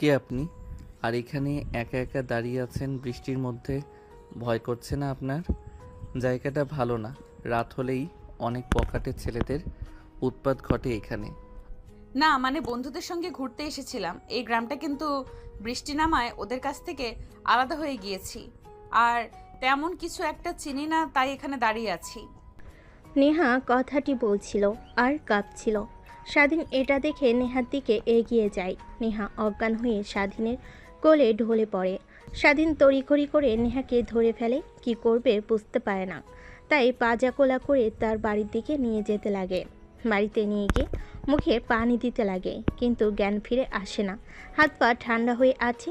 কে আপনি? আর এখানে একা একা দাঁড়িয়ে আছেন বৃষ্টির মধ্যে? ভয় করছে না আপনার? জায়গাটা ভালো না। রাত হলেই অনেক পকেটের ছেলেদের উৎপাত ঘটে এখানে। না মানে বন্ধুদের সঙ্গে ঘুরতে এসেছিলাম। এই গ্রামটা কিন্তু বৃষ্টি নামায় ওদের কাছ থেকে আলাদা হয়ে গিয়েছি। আর তেমন কিছু একটা চিনি না, তাই এখানে দাঁড়িয়ে আছি। নেহা কথাটি বলছিল আর কাঁপছিল। স্বাধীন এটা দেখে নেহার দিকে এগিয়ে যায়। নেহা অজ্ঞান হয়ে স্বাধীনের কোলে ঢলে পড়ে। স্বাধীন তড়িঘড়ি করে নেহাকে ধরে ফেলে, কি করবে বুঝতে পারে না। তাই পাজাকোলা করে তার বাড়ির দিকে নিয়ে যেতে লাগে। বাড়িতে নিয়ে গিয়ে মুখে পানি দিতে লাগে, কিন্তু জ্ঞান ফিরে আসে না। হাত পা ঠান্ডা হয়ে আছে।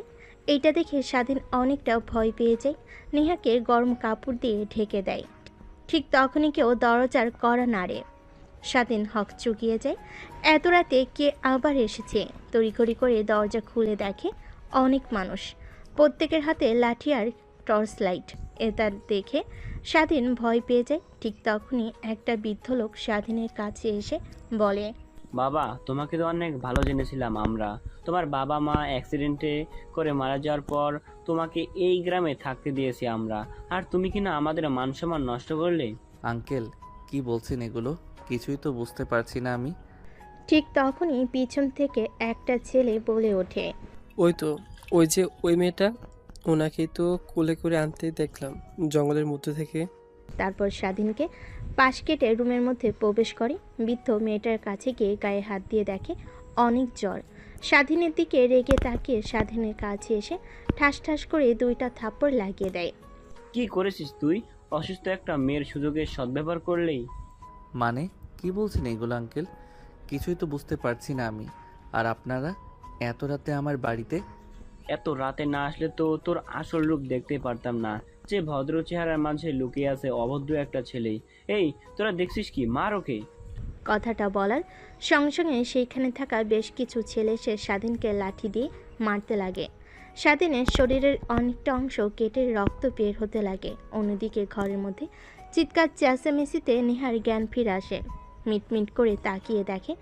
এইটা দেখে স্বাধীন অনেকটা ভয় পেয়ে যায়। নেহাকে গরম কাপড় দিয়ে ঢেকে দেয়। ঠিক তখনই কেউ দরজার কড়া নাড়ে। স্বাধীন চুকিয়ে যায়। এত রাতে কে আবার এসেছে? তড়িঘড়ি করে দরজা খুলে দেখে অনেক মানুষ, প্রত্যেকের হাতে লাঠি আর টর্চ লাইট। এটা দেখে স্বাধীন ভয় পেয়ে যায়। ঠিক তখনই একটা বৃদ্ধ লোক স্বাধীনের কাছে এসে বলে, বাবা, তোমাকে তো অনেক ভালো জেনেছিলাম আমরা। তোমার বাবা মা অ্যাক্সিডেন্টে করে মারা যাওয়ার পর তোমাকে এই গ্রামে থাকতে দিয়েছি আমরা, আর তুমি কিনা আমাদের মান সম্মান নষ্ট করলে। আঙ্কেল, কি বলছেন এগুলো? কিছুই তো বুঝতে পারছি না আমি। ঠিক তখনই পিছন থেকে একটা ছেলে বলে ওঠে, ওই তো, ওই যে ওই মেয়েটা, ওনাকেই তো কোলে করে আনতে দেখলাম জঙ্গলের মধ্যে থেকে। তারপর স্বাধীনকে পাশ কেটে রুমের মধ্যে প্রবেশ করে। বৃদ্ধ মেয়েটার কাছে গিয়ে গায়ে হাত দিয়ে দেখে অনেক জ্বর। স্বাধীনের দিকে রেগে তাকিয়ে স্বাধীনের কাছে এসে ঠাস ঠাস করে দুইটা থাপ্পড় লাগিয়ে দেয়। কি করেছিস তুই? অসুস্থ একটা মেয়ের সুযোগের সদ্ব্যবহার করলেই। মানে কি বলছেন এগুলো আঙ্কেল? কিছুই তো বুঝতে পারছি না আমি। আর আপনারা এত রাতে আমার বাড়িতে? এত রাতে না আসলে তো তোর আসল রূপ দেখতে পারতাম না, যে ভদ্র চেহারার মাঝে লুকিয়ে আছে অভদ্র একটা ছেলে। এই, তোরা দেখছিস কি? মার ওকে। কথাটা বলার সঙ্গে সঙ্গে সেইখানে থাকা বেশ কিছু ছেলে এসে স্বাধীনকে লাঠি দিয়ে মারতে লাগে। স্বাধীনের শরীরের অনেকটা অংশ কেটে রক্ত বের হতে লাগে। অন্যদিকে ঘরের মধ্যে চিৎকার চেঁচামেচিতে নেহার জ্ঞান ফিরে আসে। মিটমিট করে তাকিয়ে দেখে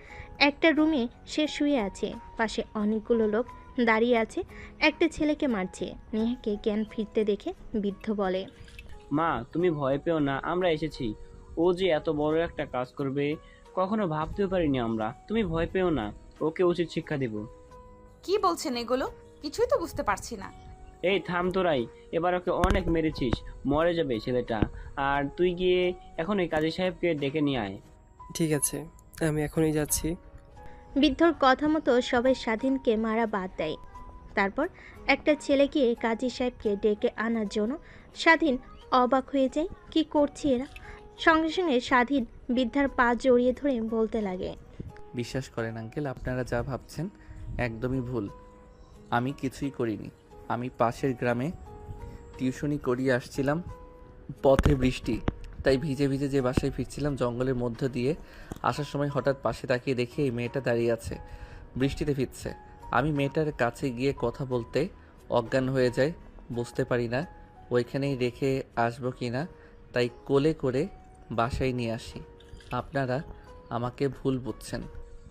একটা রুমে সে শুয়ে আছে, পাশে অনেকগুলো লোক দাঁড়িয়ে আছে, একটা ছেলেকে মারছে। নেহাকে জ্ঞান ফিরতে দেখে বৃদ্ধ বলে, মা, তুমি ভয় পেও না, আমরা এসেছি। ও যে এত বড় একটা কাজ করবে কখনো ভাবতেও পারিনি আমরা। তুমি ভয় পেও না, ওকে উচিত শিক্ষা দেব। কি বলছেন এগুলো? কিছুই তো বুঝতে পারছি না। এই থাম তোরাই, এবার ওকে অনেক মেরেছিস, মরে যাবে ছেলেটা। আর তুই গিয়ে এখন ওই কাজী সাহেবকে ডেকে নিয়ে আয়। ঠিক আছে, আমি এখনই যাচ্ছি। বৃদ্ধর কথা মতো সবাই স্বাধীনকে মারা বাদ দেয়। তারপর একটা ছেলে গিয়ে কাজী সাহেবকে ডেকে আনার জন্য স্বাধীন অবাক হয়ে যায়, কি করছে এরা? সঙ্গে সঙ্গে স্বাধীন বৃদ্ধার পা জড়িয়ে ধরে বলতে লাগে, বিশ্বাস করেন আঙ্কেল, আপনারা যা ভাবছেন একদমই ভুল। আমি কিছুই করিনি। আমি পাশের গ্রামে টিউশনি করিয়ে আসছিলাম। পথে বৃষ্টি, তাই ভিজে ভিজে যে বাসায় ফিরছিলাম জঙ্গলের মধ্য দিয়ে আসার সময় হঠাৎ পাশে তাকিয়ে দেখি এই মেয়েটা দাঁড়িয়ে আছে, বৃষ্টিতে ভিজছে। আমি মেয়েটার কাছে গিয়ে কথা বলতে অজ্ঞান হয়ে যাই। বুঝতে পারি না ওইখানেই রেখে আসবো কি না, তাই কোলে করে বাসায় নিয়ে আসি। আপনারা আমাকে ভুল বুঝছেন।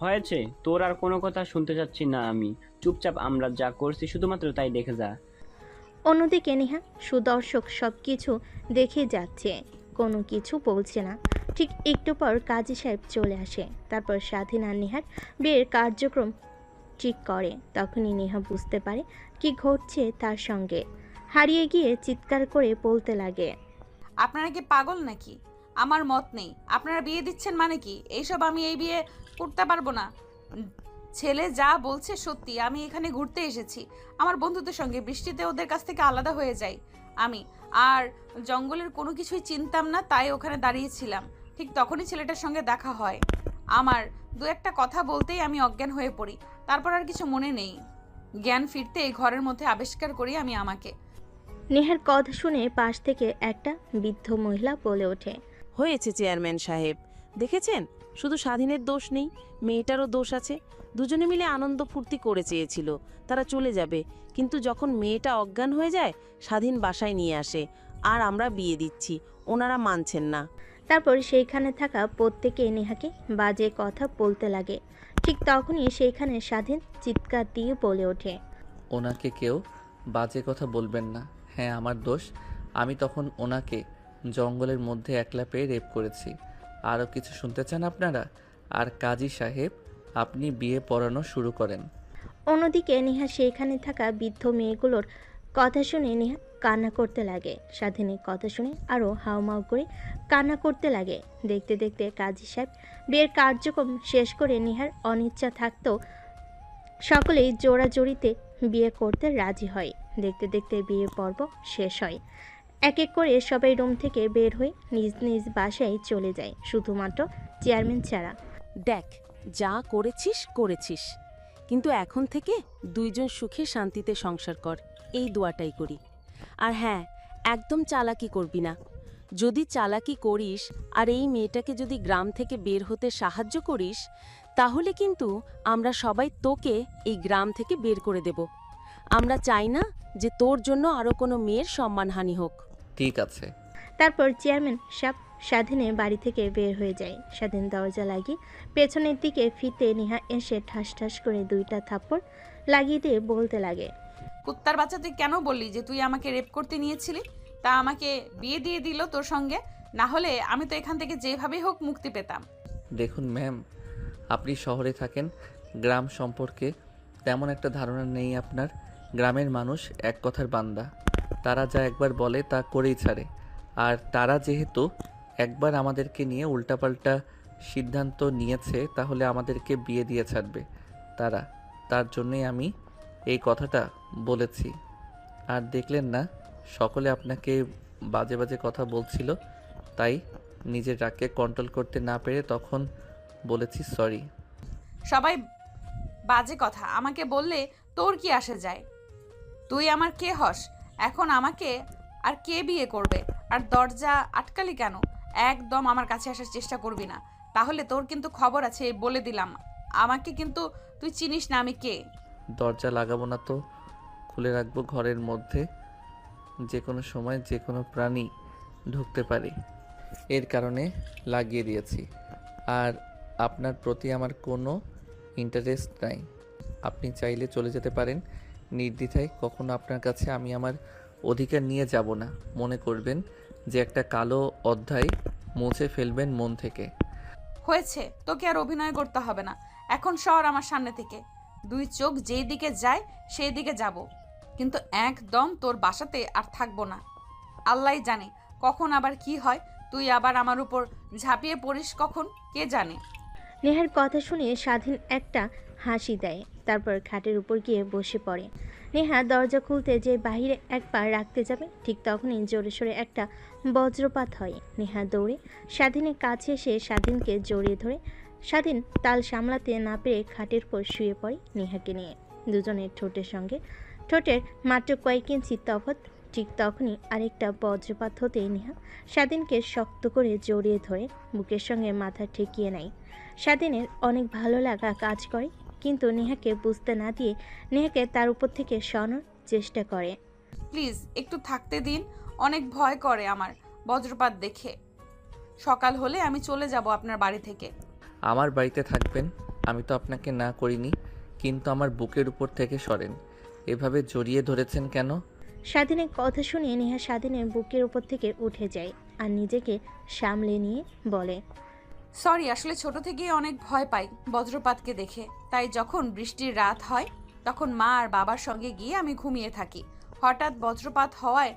হয়েছে, তোর আর কোনো কথা শুনতে চাচ্ছি না আমি। চুপচাপ আমরা যা করছি শুধুমাত্র তাই দেখে যা। অন্যদিকে নেহা সুদর্শক সব কিছু দেখে যাচ্ছে, কোনো কিছু বলছে না। ঠিক একটু পর কাজী সাহেব চলে আসে। তারপর স্বাধীন আর নেহার বিয়ের কার্যক্রম ঠিক করে। তখনই নেহা বুঝতে পারে কি ঘটছে তার সঙ্গে। হারিয়ে গিয়ে চিৎকার করে বলতে লাগে, আপনারা কি পাগল নাকি? আমার মত নেই। আপনারা বিয়ে দিচ্ছেন মানে কি? এইসব আমি এই বিয়ে করতে পারবো না। উম, ছেলে যা বলছে সত্যি। আমি এখানে ঘুরতে এসেছি আমার বন্ধুদের সঙ্গে। বৃষ্টিতে ওদের কাছ থেকে আলাদা হয়ে যাই আমি। আর জঙ্গলের কোনো কিছুই চিনতাম না, তাই ওখানে দাঁড়িয়েছিলাম। ঠিক তখনই ছেলেটার সঙ্গে দেখা হয় আমার। দু একটা কথা বলতেই আমি অজ্ঞান হয়ে পড়ি। তারপর আর কিছু মনে নেই। জ্ঞান ফিরতে ঘরের মধ্যে আবিষ্কার করি আমি আমাকে। নেহার কথা শুনে পাশ থেকে একটা বৃদ্ধ মহিলা বলে ওঠে, হয়েছে চেয়ারম্যান সাহেব, দেখেছেন? শুধু স্বাধীনের দোষ নেই, মেয়েটারও দোষ আছে। দুজনে মিলে আনন্দ ফুর্তি করে চেয়েছিল তারা চলে যাবে, কিন্তু যখন মেয়েটা অজ্ঞান হয়ে যায় স্বাধীন বাসায় নিয়ে আসে, আর আমরা বিয়ে দিচ্ছি, ওনারা মানছেন না। তারপর সেইখানে থাকা প্রত্যেকে নেহাকে বাজে কথা বলতে লাগে। ঠিক তখনই সেইখানে স্বাধীন চিৎকার দিয়ে বলে ওঠে, ওনাকে কেউ বাজে কথা বলবেন না। হ্যাঁ, আমার দোষ। আমি তখন ওনাকে জঙ্গলের মধ্যে একলা পেয়ে রেপ করেছি। আরও কিছু শুনতে চান আপনারা? আর কাজী সাহেব, আপনি বিয়ে পড়ানো শুরু করেন। অন্যদিকে নেহা সেখানে থাকা বৃদ্ধ মেয়েগুলোর কথা শুনে নেহা কান্না করতে লাগে। স্বাধীনের কথা শুনে আরও হাউমাউ করে কান্না করতে লাগে। দেখতে দেখতে কাজী সাহেব বিয়ের কার্যক্রম শেষ করে নেহার অনিচ্ছা থাকতেও সকলেই জোড়াজড়িতে বিয়ে করতে রাজি হয়। দেখতে দেখতে বিয়ে পর্ব শেষ হয়। এক এক করে সবাই রুম থেকে বের হয়ে নিজ নিজ বাসায় চলে যায়, শুধুমাত্র চেয়ারম্যান ছাড়া। দেখ, যা করেছিস করেছিস, কিন্তু এখন থেকে দুইজন সুখে শান্তিতে সংসার কর, এই দোয়াটাই করি। আর হ্যাঁ, একদম চালাকি করবি না। যদি চালাকি করিস আর এই মেয়েটাকে যদি গ্রাম থেকে বের হতে সাহায্য করিস, তাহলে কিন্তু আমরা সবাই তোকে এই গ্রাম থেকে বের করে দেব। আমরা চাই না যে তোর জন্য আরও কোনো মেয়ের সম্মানহানি হোক। ঠিক আছে। তারপর চেয়ারম্যান সাহেব স্বাধীনের বাড়ি থেকে বের হয়ে যায়। স্বাধীন দরজা লাগিয়ে পেছনের দিকে ফিরতে নেহা এসে ঠাস ঠাস করে 2টা থাপ্পড় লাগিয়ে দিয়ে বলতে লাগে, কুত্তার বাচ্চা, তুই কেন বললি যে তুই আমাকে রেপ করতে নিয়েছিলি? তা আমাকে বিয়ে দিয়ে দিল তোর সঙ্গে, না হলে আমি তো এখান থেকে যেভাবেই হোক মুক্তি পেতাম। দেখুন ম্যাম, আপনি শহরে থাকেন, গ্রাম সম্পর্কে তেমন একটা ধারণা নেই আপনার। গ্রামের মানুষ এক কথার বান্দা, তারা যা একবার বলে তা করেই ছাড়ে। আর তারা যেহেতু একবার আমাদেরকে নিয়ে উল্টাপাল্টা সিদ্ধান্ত নিয়েছে, তাহলে আমাদেরকে বিয়ে দিয়ে ছাড়বে তার জন্যই আমি এই কথাটা বলেছি। আর দেখলেন না, সকলে আপনাকে বাজে বাজে কথা বলছিল, তাই নিজের রাগকে কন্ট্রোল করতে না পেরে তখন বলেছি সরি। সবাই বাজে কথা আমাকে বললে তোর কি আসে যায়? তুই আমার কে হস? এখন আমাকে আর কে বিয়ে করবে? আর দরজা আটকালি কেন? একদম আমার কাছে আসার চেষ্টা করবি না, তাহলে তোর কিন্তু খবর আছে, বলে দিলাম। আমাকে কিন্তু তুই চিনিস না আমি কে। দরজা লাগাবো না তো খুলে রাখবো, ঘরের মধ্যে যে কোনো সময় যে কোনো প্রাণী ঢুকতে পারে, এর কারণে লাগিয়ে দিয়েছি। আর আপনার প্রতি আমার কোনো ইন্টারেস্ট নাই। আপনি চাইলে চলে যেতে পারেন নির্দ্বিধায়। কখনো আপনার কাছে আমি আমার অধিকার নিয়ে যাব না। মনে করবেন যে একটা কালো অধ্যায় মুছে ফেলবেন মন থেকে। হয়েছে, তোকে আর অভিনয় করতে হবে না। এখন সর আমার সামনে থেকে। 2 চোখ যেই দিকে যায় সেই দিকে যাব, কিন্তু একদম তোর বাসাতে আর থাকবো না। আল্লাহই জানে কখন আবার কি হয়, তুই আবার আমার উপর ঝাঁপিয়ে পড়িস কখন, কে জানে। নেহার কথা শুনে স্বাধীন একটা হাসি দেয়, তারপর খাটের উপর গিয়ে বসে পড়ে। নেহা দরজা খুলতে যে বাহিরে এক পা রাখতে যাবে, ঠিক তখনই জোরে সোরে একটা বজ্রপাত হয়। নেহা দৌড়ে স্বাধীনের কাছে এসে স্বাধীনকে জড়িয়ে ধরে। স্বাধীন তাল সামলাতে না পেরে খাটের উপর শুয়ে পড়ে নেহাকে নিয়ে। দুজনের ঠোঁটের সঙ্গে ঠোঁটের মাত্র কয়েক ইঞ্চি তফাৎ। ঠিক তখনই আরেকটা বজ্রপাত হতেই নেহা স্বাধীনকে শক্ত করে জড়িয়ে ধরে বুকের সঙ্গে মাথা ঠেকিয়ে নেয়। স্বাধীনের অনেক ভালো লাগা কাজ করে, কিন্তু নেহাকে বুঝতে না দিয়ে নেহাকে তার উপর থেকে সরানোর চেষ্টা করে। প্লিজ একটু থাকতে দিন, অনেক ভয় করে আমার বজ্রপাত দেখে। সকাল হলে আমি চলে যাব আপনার বাড়ি থেকে। আমার বাড়িতে থাকবেন, আমি তো আপনাকে না করিনি, কিন্তু আমার বুকের উপর থেকে সরেন। এভাবে জড়িয়ে ধরেছেন কেন? স্বাধীনের কথা শুনে নেহা স্বাধীনের বুকের উপর থেকে উঠে যায় আর নিজেকে সামলে নিয়ে বলে, সরি, আসলে ছোট থেকেই অনেক ভয় পাই বজ্রপাতকে দেখে। তাই যখন বৃষ্টির রাত হয় তখন মা আর বাবার সঙ্গে গিয়ে আমি ঘুমিয়ে থাকি। হঠাৎ বজ্রপাত হওয়ায়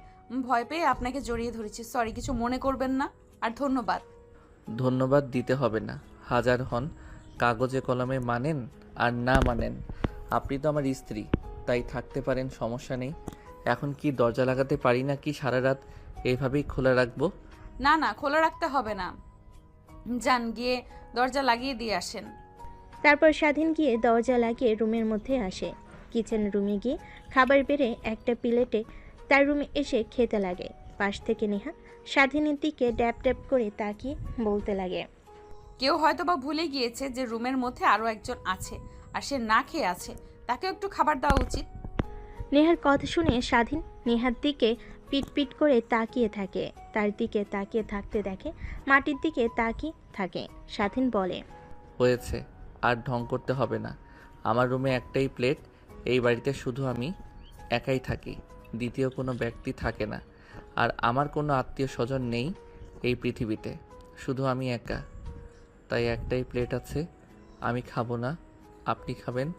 ভয় পেয়ে আপনাকে জড়িয়ে ধরেছি। সরি, কিছু মনে করবেন না। আর ধন্যবাদ। ধন্যবাদ দিতে হবে না, হাজার হন কাগজে কলমে মানেন আর না মানেন, আপনি তো আমার স্ত্রী, তাই থাকতে পারেন, সমস্যা নেই। এখন কি দরজা লাগাতে পারি না কি সারা রাত এইভাবেই খোলা রাখবো? না না, খোলা রাখতে হবে না, যান গিয়ে দরজা লাগিয়ে দিয়ে আসেন। তারপর স্বাধীন গিয়ে দরজা লাগিয়ে রুমের মধ্যে আসে। কিচেন রুমে গিয়ে খাবার বেড়ে একটা প্লেটে তার রুমে এসে খেতে লাগে। পাশ থেকে নেহা স্বাধীনের দিকে ড্যাপ ড্যাপ করে তাকিয়ে বলতে লাগে, কেউ হয়তো বা ভুলে গিয়েছে যে রুমের মধ্যে আরও একজন আছে, আর সে না খেয়ে আছে, তাকে একটু খাবার দেওয়া উচিত। নেহার কথা শুনে স্বাধীন নেহার দিকে পিট পিট করে তাকিয়ে থাকে। তার দিকে তাকিয়ে থাকতে দেখে মাটির দিকে তাকিয়ে থাকে। স্বাধীন বলে, হয়েছে, আর ঢং করতে হবে না। আমার রুমে একটাই প্লেট, এই বাড়িতে শুধু আমি একাই থাকি, দ্বিতীয় কোনো ব্যক্তি থাকে না। আর আমার কোনো আত্মীয় স্বজন নেই এই পৃথিবীতে, শুধু আমি একা। তাই একটাই প্লেট আছে, আমি খাবো না, আপনি খাবেন।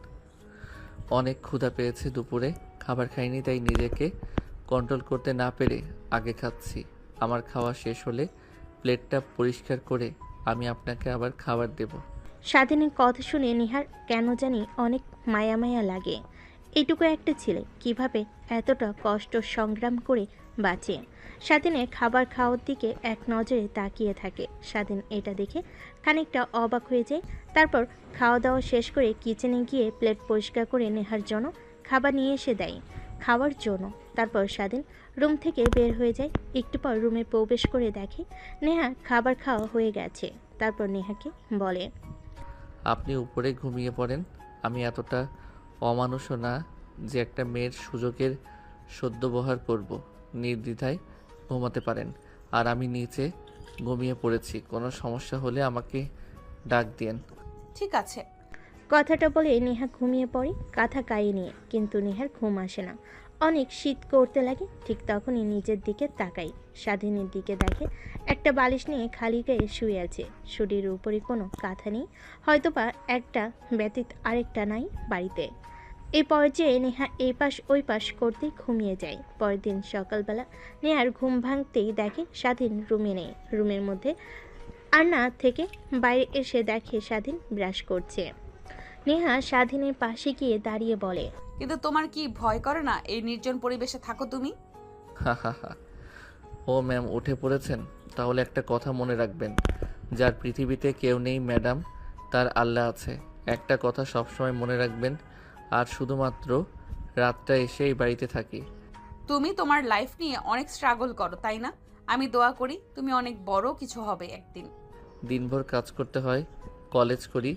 অনেক ক্ষুধা পেয়েছে, দুপুরে খাবার খাইনি, তাই নিজেকে কন্ট্রোল করতে না পেরে আগে খাচ্ছি। আমার খাওয়া শেষ হলে প্লেটটা পরিষ্কার করে আমি আপনাকে আবার খাবার দেব। স্বাধীনের কথা শুনে নেহার কেন জানি অনেক মায়া মায়া লাগে। এইটুকু একটা ছেলে কিভাবে এতটা কষ্ট সংগ্রাম করে বাঁচে। স্বাধীনের খাবার খাওয়ার দিকে এক নজরে তাকিয়ে থাকে। স্বাধীন এটা দেখে খানিকটা অবাক হয়ে যায়। তারপর খাওয়া দাওয়া শেষ করে কিচেনে গিয়ে প্লেট পরিষ্কার করে নেহার জন্য খাবার নিয়ে এসে দেয় খাওয়ার জন্য। তারপর স্বাধীন রুম থেকে বের হয়ে যায়। একটু পর রুমে প্রবেশ করে দেখে নেহা খাবার খাওয়া হয়ে গেছে। তারপর নেহাকে বলে, আপনি উপরে ঘুমিয়ে পড়েন। আমি এতটা অমানুষও না যে একটা মেয়ের সুযোগের সদ্ব্যবহার করব। নির্দ্বিধায় ঘুমাতে পারেন। আর আমি নিচে ঘুমিয়ে পড়েছি, কোনো সমস্যা হলে আমাকে ডাক দিয়েন। ঠিক আছে। কথাটা বলে নেহা ঘুমিয়ে পড়ে কাঁথা গায়ে নিয়ে। কিন্তু নেহার ঘুম আসে না, অনেক শীত করতে লাগে। ঠিক তখনই নিজের দিকে তাকাই, স্বাধীনের দিকে দেখে একটা বালিশ নিয়ে খালি গায়ে শুয়ে আছে। শরীরের উপরে কোনো কাঁথা নেই, হয়তোবা একটা ব্যতীত আরেকটা নাই বাড়িতে। এই পর্যায়ে নেহা এই পাশ ওই পাশ করতেই ঘুমিয়ে যায়। পরের দিন সকালবেলা নেহার ঘুম ভাঙতেই দেখে স্বাধীন রুমে নেই। রুমের মধ্যে আর না থেকে বাইরে এসে দেখে স্বাধীন ব্রাশ করছে। নেহা স্বাধীনের পাশে গিয়ে দাঁড়িয়ে বলে, কিন্তু তোমার কি ভয় করে না এই নির্জন পরিবেশে থাকো তুমি? হা হা হা। ও ম্যাম, উঠে পড়েছেন? তাহলে একটা কথা মনে রাখবেন, যার পৃথিবীতে কেউ নেই ম্যাডাম, তার আল্লাহ আছে। একটা কথা সবসময় মনে রাখবেন। আর শুধুমাত্র রাতটা এসে এই বাড়িতে থাকি। তুমি তোমার লাইফ নিয়ে অনেক স্ট্রাগল করো, তাই না? আমি দোয়া করি তুমি অনেক বড় কিছু হবে একদিন। দিনভর কাজ করতে হয়, কলেজ করি,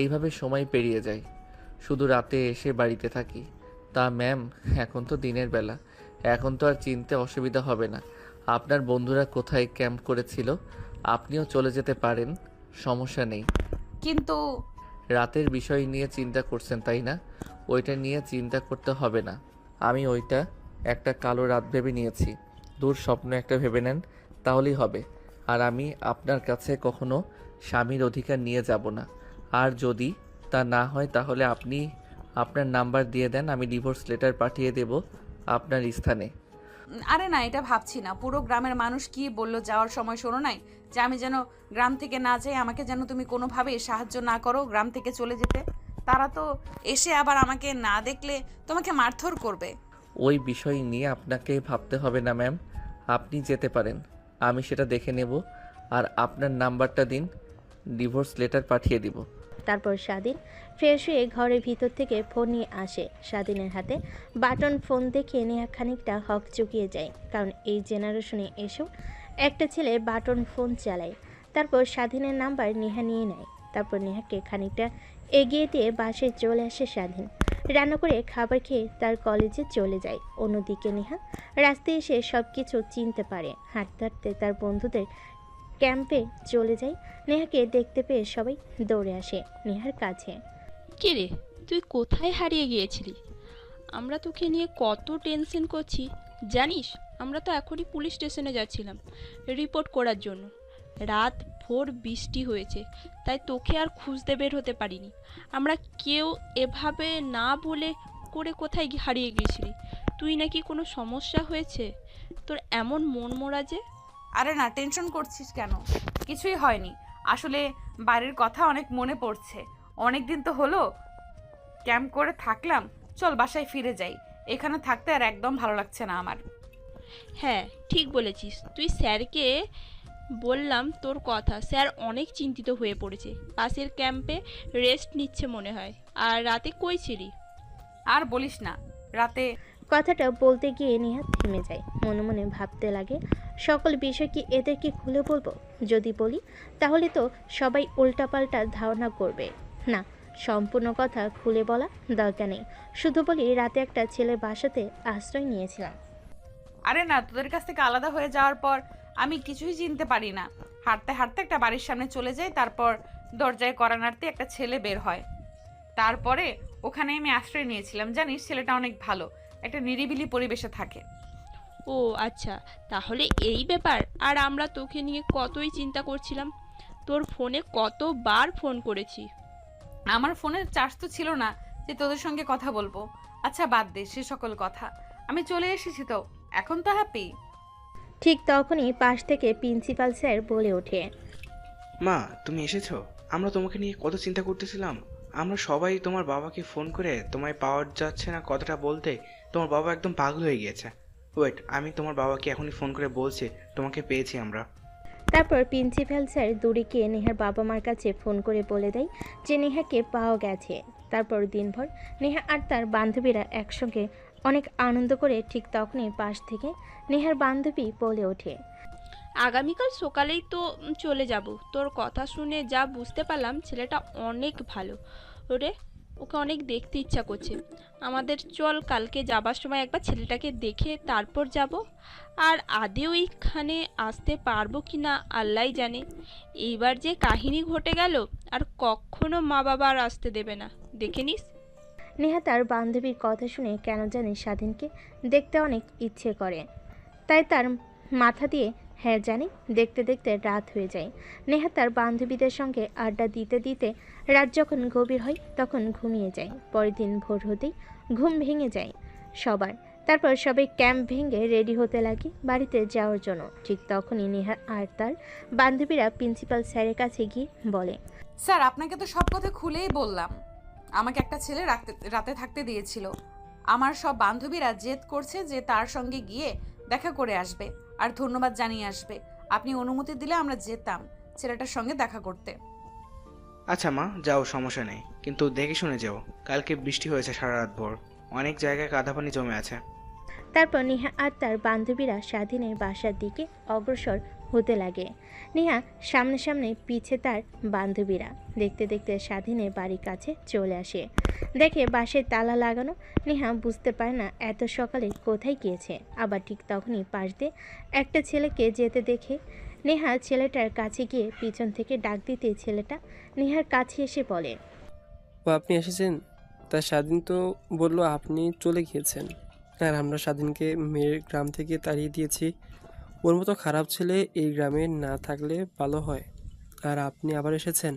এইভাবে সময় পেরিয়ে যায়। শুধু রাতে এসে বাড়িতে থাকি। তা ম্যাম, এখন তো দিনের বেলা, এখন তো আর চিনতে অসুবিধা হবে না। আপনার বন্ধুরা কোথায় ক্যাম্প করেছিল, আপনিও চলে যেতে পারেন, সমস্যা নেই। কিন্তু রাতের বিষয় নিয়ে চিন্তা করছেন তাই না? ওইটা নিয়ে চিন্তা করতে হবে না। আমি ওইটা একটা কালো রাত ভেবে নিয়েছি। দূর স্বপ্ন একটা ভেবে নেন, তাহলেই হবে। আর আমি আপনার কাছে কখনো স্বামীর অধিকার নিয়ে যাব না। আর যদি তা না হয় তাহলে আপনি আপনার নাম্বার দিয়ে দেন, আমি ডিভোর্স লেটার পাঠিয়ে দেব আপনার স্থানে। আরে না, এটা ভাবছি না। পুরো গ্রামের মানুষ কি বললো যাওয়ার সময়, শোনো নাই যে আমি যেন গ্রাম থেকে না যাই, আমাকে যেন তুমি কোনোভাবে সাহায্য না করো গ্রাম থেকে চলে যেতে। তারা তো এসে আবার আমাকে না দেখলে তোমাকে মারধর করবে। ওই বিষয় নিয়ে আপনাকে ভাবতে হবে না ম্যাম, আপনি যেতে পারেন, আমি সেটা দেখে নেব। আর আপনার নাম্বারটা দিন, ডিভোর্স লেটার পাঠিয়ে দিব। তারপর স্বাধীন ফ্রেশ হয়ে ঘরের ভিতর থেকে ফোন নিয়ে আসে। স্বাধীনের হাতে বাটন ফোন দেখে নেহা খানিকটা হক চুকিয়ে যায়, কারণ এই জেনারেশনে এসেও একটা ছেলে বাটন ফোন চালায়। তারপর স্বাধীনের নাম্বার নেহা নিয়ে নেয়। তারপর নেহাকে খানিকটা এগিয়ে দিয়ে বাসায় চলে আসে স্বাধীন। রান্না করে খাবার খেয়ে তার কলেজে চলে যায়। অন্যদিকে নেহা রাস্তায় এসে সব কিছু চিনতে পারে। হাঁটতে হাঁটতে তার বন্ধুদের ক্যাম্পে চলে যায়। নেহাকে দেখতে পেয়ে সবাই দৌড়ে আসে নেহার কাছে। কে রে, তুই কোথায় হারিয়ে গিয়েছিলি? আমরা তোকে নিয়ে কত টেনশন করছি জানিস? আমরা তো এখনই পুলিশ স্টেশনে যাচ্ছিলাম রিপোর্ট করার জন্য। রাত ভোর বৃষ্টি হয়েছে, তাই তোকে আর খুঁজতে বের হতে পারিনি আমরা কেউ। এভাবে না বলে করে কোথায় হারিয়ে গিয়েছিলি? তুই নাকি কোনো সমস্যা হয়েছে? তোর এমন মন মরা যে? আরে না, টেনশন করছিস কেন? কিছুই হয়নি। আসলে বাড়ির কথা অনেক মনে পড়ছে। অনেক দিন তো হলো ক্যাম্প করে থাকলাম, চল বাসায় ফিরে যাই। এখানে থাকতে আর একদম ভালো লাগছে না আমার। হ্যাঁ ঠিক বলেছিস। তুই স্যারকে বললাম তোর কথা, স্যার অনেক চিন্তিত হয়ে পড়েছে। পাশের ক্যাম্পে রেস্ট নিচ্ছে মনে হয়। আর রাতে কই ছিলি? আর বলিস না, রাতে কথাটা বলতে গিয়ে নেহা থেমে যায়। মনে মনে ভাবতে লাগে, সকল বিষয় কি এদেরকে খুলে বলবো? যদি বলি তাহলে তো সবাই উল্টাপাল্টা ধারণা করবে। না, সম্পূর্ণ কথা খুলে বলা দরকার নেই। শুধু বলি রাতে একটা ছেলের বাসাতে আশ্রয় নিয়েছিলাম। আরে না, তোদের কাছ থেকে আলাদা হয়ে যাওয়ার পর আমি কিছুই চিনতে পারি না। হাঁটতে হাঁটতে একটা বাড়ির সামনে চলে যাই, তারপর দরজায় কড়া নাড়তে একটা ছেলে বের হয়। তারপরে ওখানে আমি আশ্রয় নিয়েছিলাম। জানিস ছেলেটা অনেক ভালো, একটা নিরিবিলি পরিবেশে থাকে। ও আচ্ছা, তাহলে এই ব্যাপার। আর আমরা তোকে নিয়ে কতই চিন্তা করছিলাম, তোর ফোনে কতবার ফোন করেছি। আমার ফোনের চার্জ তো ছিল না যে তোদের সঙ্গে কথা বলবো। আচ্ছা বাদ দে সে সকল কথা, আমি চলে এসেছি তো, এখন তো হ্যাপি। ঠিক তখনই পাশ থেকে প্রিন্সিপাল স্যার বলে ওঠে, মা তুমি এসেছো? আমরা তোমাকে নিয়ে কত চিন্তা করতেছিলাম। আমরা সবাই তোমার বাবাকে ফোন করে তোমায় পাওয়া যাচ্ছে না কথাটা বলতে তোমার বাবা একদম পাগল হয়ে গিয়েছে। ওয়েট, আমি তোমার বাবাকে এখনই ফোন করে বলছি তোমাকে পেয়েছি আমরা। তারপর প্রিন্সিপাল স্যার দূরে গিয়ে নেহার বাবা মার কাছে ফোন করে বলে দেয় যে নেহাকে পাওয়া গেছে। তারপর দিনভর নেহা আর তার বান্ধবীরা একসঙ্গে অনেক আনন্দ করে। ঠিক তখনই পাশ থেকে নেহার বান্ধবী বলে ওঠে, আগামীকাল সকালেই তো চলে যাব। তোর কথা শুনে যা বুঝতে পারলাম ছেলেটা অনেক ভালো। ওরে, ওকে অনেক দেখতে ইচ্ছা করছে আমাদের। চল কালকে যাবার সময় একবার ছেলেটাকে দেখে তারপর যাব। আর আদেও এইখানে আসতে পারবো কি না আল্লাহই জানে। এইবার যে কাহিনী ঘটে গেল, আর কখনো মা বাবা আর আসতে দেবে না, দেখে নিস। নেহা তার বান্ধবীর কথা শুনে কেন জানি স্বাধীনকে দেখতে অনেক ইচ্ছে করে। তাই তার মাথা দিয়ে হ্যাঁ জানি দেখতে দেখতে রাত হয়ে যায়। নেহা তার বান্ধবীদের সঙ্গে আড্ডা দিতে দিতে রাত যখন গভীর হয় তখন ঘুমিয়ে যায়। পরের দিন ভোর হতেই ঘুম ভেঙে যায় সবার। তারপর সবাই ক্যাম্প ভেঙে রেডি হতে লাগে বাড়িতে যাওয়ার জন্য। ঠিক তখনই নেহা আর তার বান্ধবীরা প্রিন্সিপাল স্যারের কাছে গিয়ে বলে, স্যার আপনাকে তো সব কথা খুলেই বললাম। আমাকে একটা ছেলে রাতে থাকতে দিয়েছিল। আমার সব বান্ধবীরা জেদ করছে যে তার সঙ্গে গিয়ে দেখা করে আসবে আর ধন্যবাদ জানিয়ে আসবে। আপনি অনুমতি দিলে আমরা যেতাম ছেলেটার সঙ্গে দেখা করতে। আচ্ছা মা, যাও, সমস্যা নেই, কিন্তু দেখে শুনে যাও। কালকে বৃষ্টি হয়েছে সারা রাত ভোর, অনেক জায়গায় কাদা পানি জমে আছে। তারপর নেহা আর তার বান্ধবীরা স্বাধীনের বাসার দিকে অগ্রসর হতে লাগে। নেহা সামনে সামনে, পিছে তার বান্ধবীরা। দেখতে দেখতে স্বাধীনের বাড়ির কাছে চলে আসে। দেখে বাসায় তালা লাগানো। নেহা বুঝতে পারে না এত সকালে কোথায় গিয়েছে। আবার ঠিক তখনই পাশ দিয়ে একটা ছেলেকে যেতে দেখে নেহা ছেলেটার কাছে গিয়ে পিছন থেকে ডাক দিতে ছেলেটা নেহার কাছে এসে বলে, ও আপনি এসেছেন? তা স্বাধীন তো বলল আপনি চলে গিয়েছেন। আর আমরা স্বাধীনকে মেয়ের গ্রাম থেকে তাড়িয়ে দিয়েছি। ওর মতো খারাপ ছেলে এই গ্রামে না থাকলে ভালো হয়। আর আপনি আবার এসেছেন।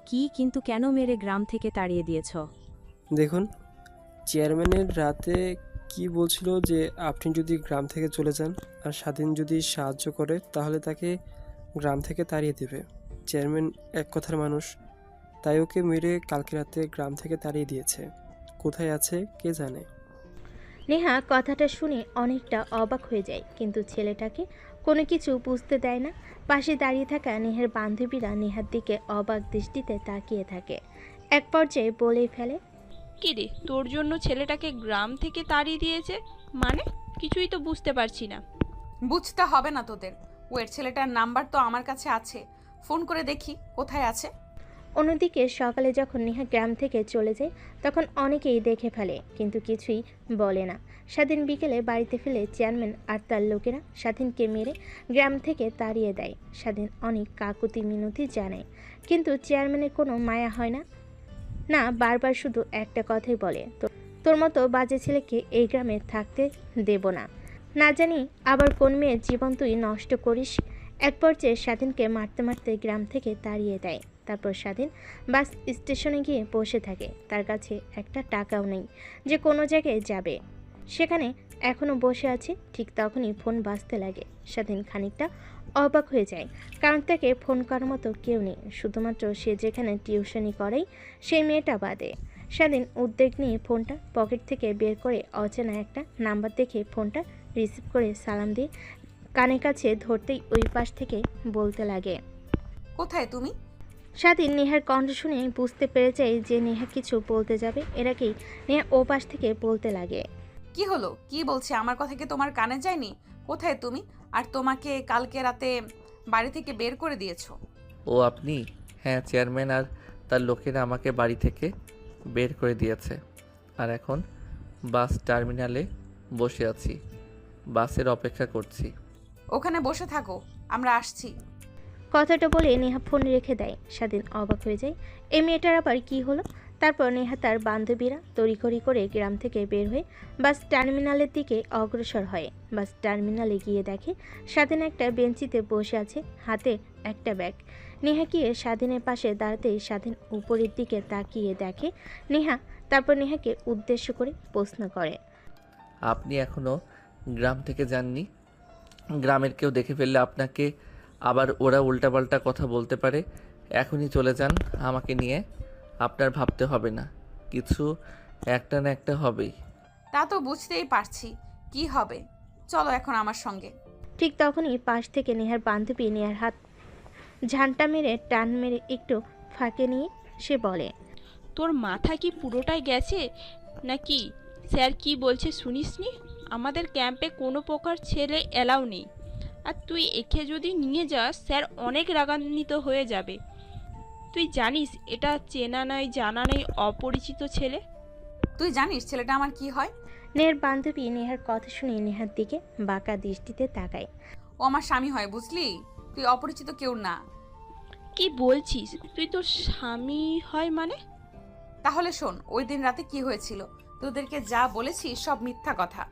কি কিন্তু কেন মেরে গ্রাম থেকে তাড়িয়ে দিয়েছ? দেখুন, চেয়ারম্যানের রাতে কি বলছিল যে আপনি যদি গ্রাম থেকে চলে যান আর স্বাধীন যদি সাহায্য করে তাহলে তাকে গ্রাম থেকে তাড়িয়ে দেবে। চেয়ারম্যান এক কথার মানুষ, তাই ওকে মেরে কালকে রাতে গ্রাম থেকে তাড়িয়ে দিয়েছে। কোথায় আছে কে জানে। নেহা কথাটা শুনে অনেকটা অবাক হয়ে যায়, কিন্তু ছেলেটাকে কোনো কিছু বুঝতে দেয় না। পাশে দাঁড়িয়ে থাকা নেহার বান্ধবীরা নেহার দিকে অবাক দৃষ্টিতে তাকিয়ে থাকে। এক পর্যায়ে বলেই ফেলে, কি রে, তোর জন্য ছেলেটাকে গ্রাম থেকে তাড়িয়ে দিয়েছে মানে? কিছুই তো বুঝতে পারছি না। বুঝতে হবে না তোদের। ওয়ের ছেলেটার নাম্বার তো আমার কাছে আছে, ফোন করে দেখি কোথায় আছে। অন্যদিকে সকালে যখন নেহা গ্রাম থেকে চলে যায় তখন অনেকেই দেখে ফেলে, কিন্তু কিছুই বলে না। স্বাধীন বিকেলে বাড়িতে ফেলে চেয়ারম্যান আর তার লোকেরা স্বাধীনকে মেরে গ্রাম থেকে তাড়িয়ে দেয়। স্বাধীন অনেক কাকুতি মিনতি জানায়, কিন্তু চেয়ারম্যানের কোনো মায়া হয় না। না, বারবার শুধু একটা কথাই বলে, তোর মতো বাজে ছেলেকে এই গ্রামে থাকতে দেব না। না জানি আবার কোন মেয়ের জীবন তুই নষ্ট করিস। এক পর্যায়ে স্বাধীনকে মারতে মারতে গ্রাম থেকে তাড়িয়ে দেয়। তারপর স্বাধীন বাস স্টেশনে গিয়ে বসে থাকে। তার কাছে একটা টাকাও নেই যে কোনো জায়গায় যাবে, সেখানে এখনও বসে আছে। ঠিক তখনই ফোন বাজতে লাগে। স্বাধীন খানিকটা অবাক হয়ে যায়, কারণ তাকে ফোন করার মতো কেউ নেই, শুধুমাত্র সে যেখানে টিউশনি করেই সেই মেয়েটা বাদে। স্বাধীন উদ্বেগ নিয়ে ফোনটা পকেট থেকে বের করে অচেনা একটা নাম্বার দেখে ফোনটা রিসিভ করে সালাম দিয়ে কানের কাছে ধরতেই ওই পাশ থেকে বলতে লাগে, কোথায় তুমি? স্বাধীন নেহার কণ্ঠ শুনে বুঝতে পেরে যায় যে নেহা কিছু বলতে যাবে। এর আগেই নেহা ও পাশ থেকে বলতে লাগে, কি হলো, কি বলছে? আমার কথা কি তোমার কানে যায়নি? কোথায় তুমি? আর তোমাকে কালকে রাতে বাড়ি থেকে বের করে দিয়েছো? ও আপনি? হ্যাঁ, চেয়ারম্যান আর তার লোকেরা আমাকে বাড়ি থেকে বের করে দিয়েছে। আর এখন বাস টার্মিনালে বসে আছি, বাসের অপেক্ষা করছি। ওখানে বসে থাকো, আমরা আসছি। কথাটা বলে নেহা ফোন রেখে দেয়। স্বাধীন অবাক হয়ে যায়, এই মেয়েটার আবার কি হলো। তারপর নেহা তার বান্ধবীরা তড়িঘড়ি করে গ্রাম থেকে বের হয়ে বাস টার্মিনালের দিকে অগ্রসর হয়। বাস টার্মিনালে গিয়ে দেখে স্বাধীন একটা বেঞ্চিতে বসে আছে, হাতে একটা ব্যাগ। নেহা গিয়ে স্বাধীনের পাশে দাঁড়াতেই স্বাধীন উপরের দিকে তাকিয়ে দেখে নেহা। তারপর নেহাকে উদ্দেশ্য করে প্রশ্ন করে, আপনি এখনও গ্রাম থেকে যাননি? গ্রামের কেউ দেখে ফেললে আপনাকে আবার ওরা উল্টাপাল্টা কথা বলতে পারে। এখনই চলে যান আমাকে নিয়ে, আপনার ভাবতে হবে না, কিছু একটা না একটা হবেই। তা তো বুঝতেই পারছি কি হবে, চলো এখন আমার সঙ্গে। ঠিক তখনই পাশ থেকে নেহার বান্ধবী নেহার হাত ঝান্টা মেরে টান মেরে একটু ফাঁকে নিয়ে সে বলে, তোর মাথা কি পুরোটাই গেছে নাকি? স্যার কি বলছে শুনিসনি? আমাদের ক্যাম্পে কোনো প্রকার ছেলে এলাও নেই, আর তুই একে যদি নিয়ে যাস স্যার অনেক রাগান্বিত হয়ে যাবে। তুই জানিস এটা চেনা নয় জানা নেই অপরিচিত ছেলে। তুই জানিস ছেলেটা আমার কি হয়? নেহার বান্ধবী নেহার কথা শুনে নেহার দিকে বাঁকা দৃষ্টিতে তাকায়। ও আমার স্বামী হয়, বুঝলি? তুই অপরিচিত কেউ না। কি বলছিস? তুই তোর স্বামী হয় মানে? তাহলে শোন, ওই দিন রাতে কি হয়েছিল। তোদেরকে যা বলেছি সব মিথ্যা কথা।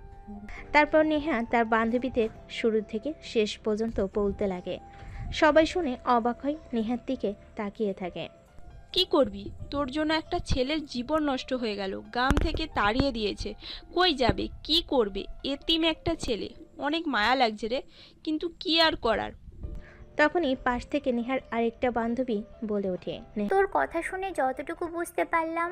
তারপর নেহা তার বান্ধবীদের শুরু থেকে শেষ পর্যন্ত বলতে লাগে। সবাই শুনে অবাক হয়, নেহার দিকে তাকিয়ে থাকে। কি করবি? তোর জন্য একটা ছেলের জীবন নষ্ট হয়ে গেল, গ্রাম থেকে তাড়িয়ে দিয়েছে। কই যাবে, কি করবে? এতিম একটা ছেলে, অনেক মায়া লাগছে রে, কিন্তু কি আর করার। তখনই পাশ থেকে নেহার আরেকটা বান্ধবী বলে ওঠে, তোর কথা শুনে যতটুকু বুঝতে পারলাম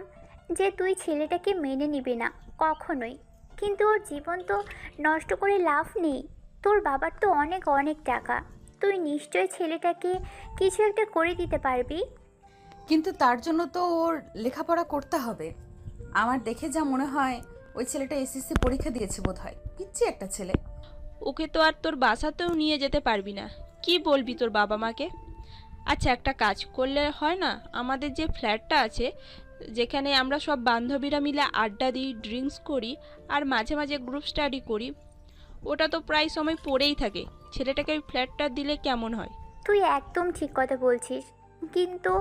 যে তুই ছেলেটাকে মেনে নিবি না কখনোই, কিন্তু ওর জীবন তো নষ্ট করে লাভ নেই। তোর বাবার তো অনেক অনেক টাকা, তুই নিশ্চয়ই ছেলেটাকে কিছু একটা করে দিতে পারবি। কিন্তু তার জন্য তো ওর লেখাপড়া করতে হবে। আমার দেখে যা মনে হয় ওই ছেলেটা এসএসসি পরীক্ষা দিয়েছে বোধহয়, পিচ্ছি একটা ছেলে। ওকে তো আর তোর বাসাতেও নিয়ে যেতে পারবি না, কি বলবি তোর বাবা মাকে? আচ্ছা, একটা কাজ করলে হয় না? আমাদের যে ফ্ল্যাটটা আছে, যেখানে আমরা সব বান্ধবীরা মিলে আড্ডা দিই, ড্রিঙ্কস করি, আর মাঝে মাঝে গ্রুপ স্টাডি করি, ওটা তো প্রায় সময় পড়েই থাকে। ছেলেটাকে ওই ফ্ল্যাটটা দিলে কেমন হয়? তুই একদম ঠিক কথা বলছিস, কিন্তু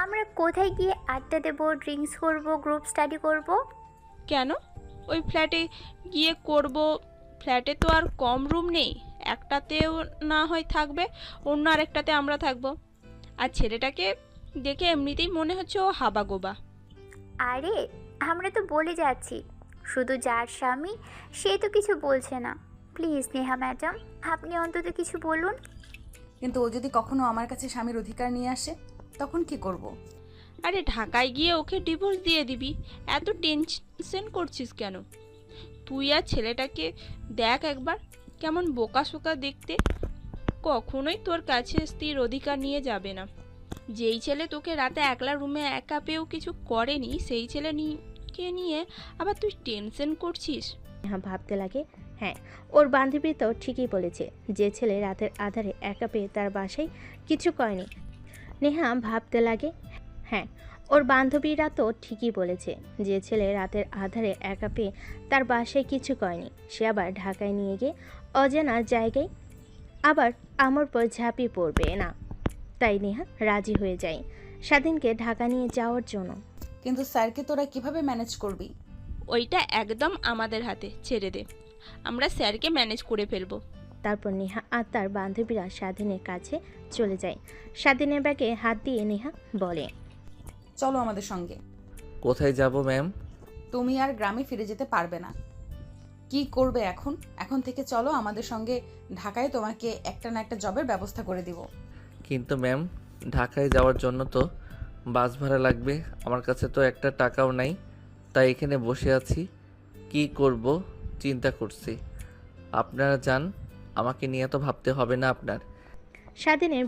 আমরা কোথায় গিয়ে আড্ডা দেবো, ড্রিঙ্কস করব, গ্রুপ স্টাডি করব? কেন ওই ফ্ল্যাটে গিয়ে করব? ফ্ল্যাটে তো আর কম রুম নেই, একটাতেও না হয় থাকবে, অন্য আরেকটাতে আমরা থাকবো। আর ছেলেটাকে দেখে এমনিতেই মনে হচ্ছে ও হাবাগোবা। আরে আমরা তো বলে যাচ্ছি, শুধু যার স্বামী সে তো কিছু বলছে না। প্লিজ নেহা ম্যাডাম, আপনি অন্তত কিছু বলুন। কিন্তু ও যদি কখনো আমার কাছে স্বামীর অধিকার নিয়ে আসে, তখন কি করব? আরে ঢাকায় গিয়ে ওকে ডিভোর্স দিয়ে দিবি, এত টেনশন করছিস কেন? তুই আর ছেলেটাকে দেখ একবার, কেমন বোকা শোকা দেখতে। কখনোই তোর কাছে স্ত্রীর অধিকার নিয়ে যাবে না। যেই ছেলে তোকে রাতে একলা রুমে একা পেয়েও কিছু করেনি, সেই ছেলেকে নিয়ে আবার তুই টেনশন করছিস। নেহা ভাবতে লাগে, হ্যাঁ, ওর বান্ধবী তো ঠিকই বলেছে, যে ছেলে রাতের আধারে একা পেয়ে তার বাসায় কিছু করেনি। নেহা ভাবতে লাগে, হ্যাঁ, ওর বান্ধবীরা তো ঠিকই বলেছে, যে ছেলে রাতের আধারে একা পেয়ে তার বাসায় কিছু করেনি, সে আবার ঢাকায় নিয়ে গিয়ে অজানা জায়গায় আবার আমার পর ঝাঁপিয়ে পড়বে না। তাই নেহা রাজি হয়ে যায় স্বাধীনকে ঢাকা নিয়ে যাওয়ার জন্য। কিন্তু স্যারকে তোরা কিভাবে ম্যানেজ করবি? ওইটা একদম আমাদের হাতে, ছেড়ে দে, আমরা স্যারকে ম্যানেজ করে ফেলবো। তারপর নেহা আর তার বান্ধবীরা স্বাধীনের কাছে চলে যায়। স্বাধীনের ব্যাগে হাত দিয়ে নেহা বলে, চলো আমাদের সঙ্গে। কোথায় যাব ম্যাম? তুমি আর গ্রামে ফিরে যেতে পারবে না। কি করবে এখন? এখন থেকে চলো আমাদের সঙ্গে ঢাকায়, তোমাকে একটা না একটা জবের ব্যবস্থা করে দিব। কিন্তু ম্যাম, ঢাকায় যাওয়ার জন্য তো বাস ভাড়া লাগবে, আমার কাছে তো একটা টাকাও নাই, তাই এখানে বসে আছি, কি করব চিন্তা করছি। আপনারা যান, আমাকে নিয়ে তো ভাবতে হবে না আপনার। স্বাধীনের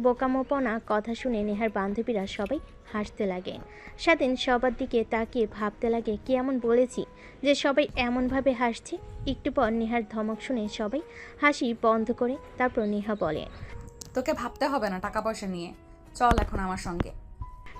বোকামোপনা কথা শুনে নেহার বান্ধবীরা সবাই হাসতে লাগে। স্বাধীন সবার দিকে তাকিয়ে ভাবতে লাগে, কি এমন বলেছি যে সবাই এমনভাবে হাসছে। একটু পর নেহার ধমক শুনে সবাই হাসি বন্ধ করে। তারপর নেহা বলে, তোকে ভাবতে হবে না টাকা পয়সা নিয়ে, চল এখন আমার সঙ্গে।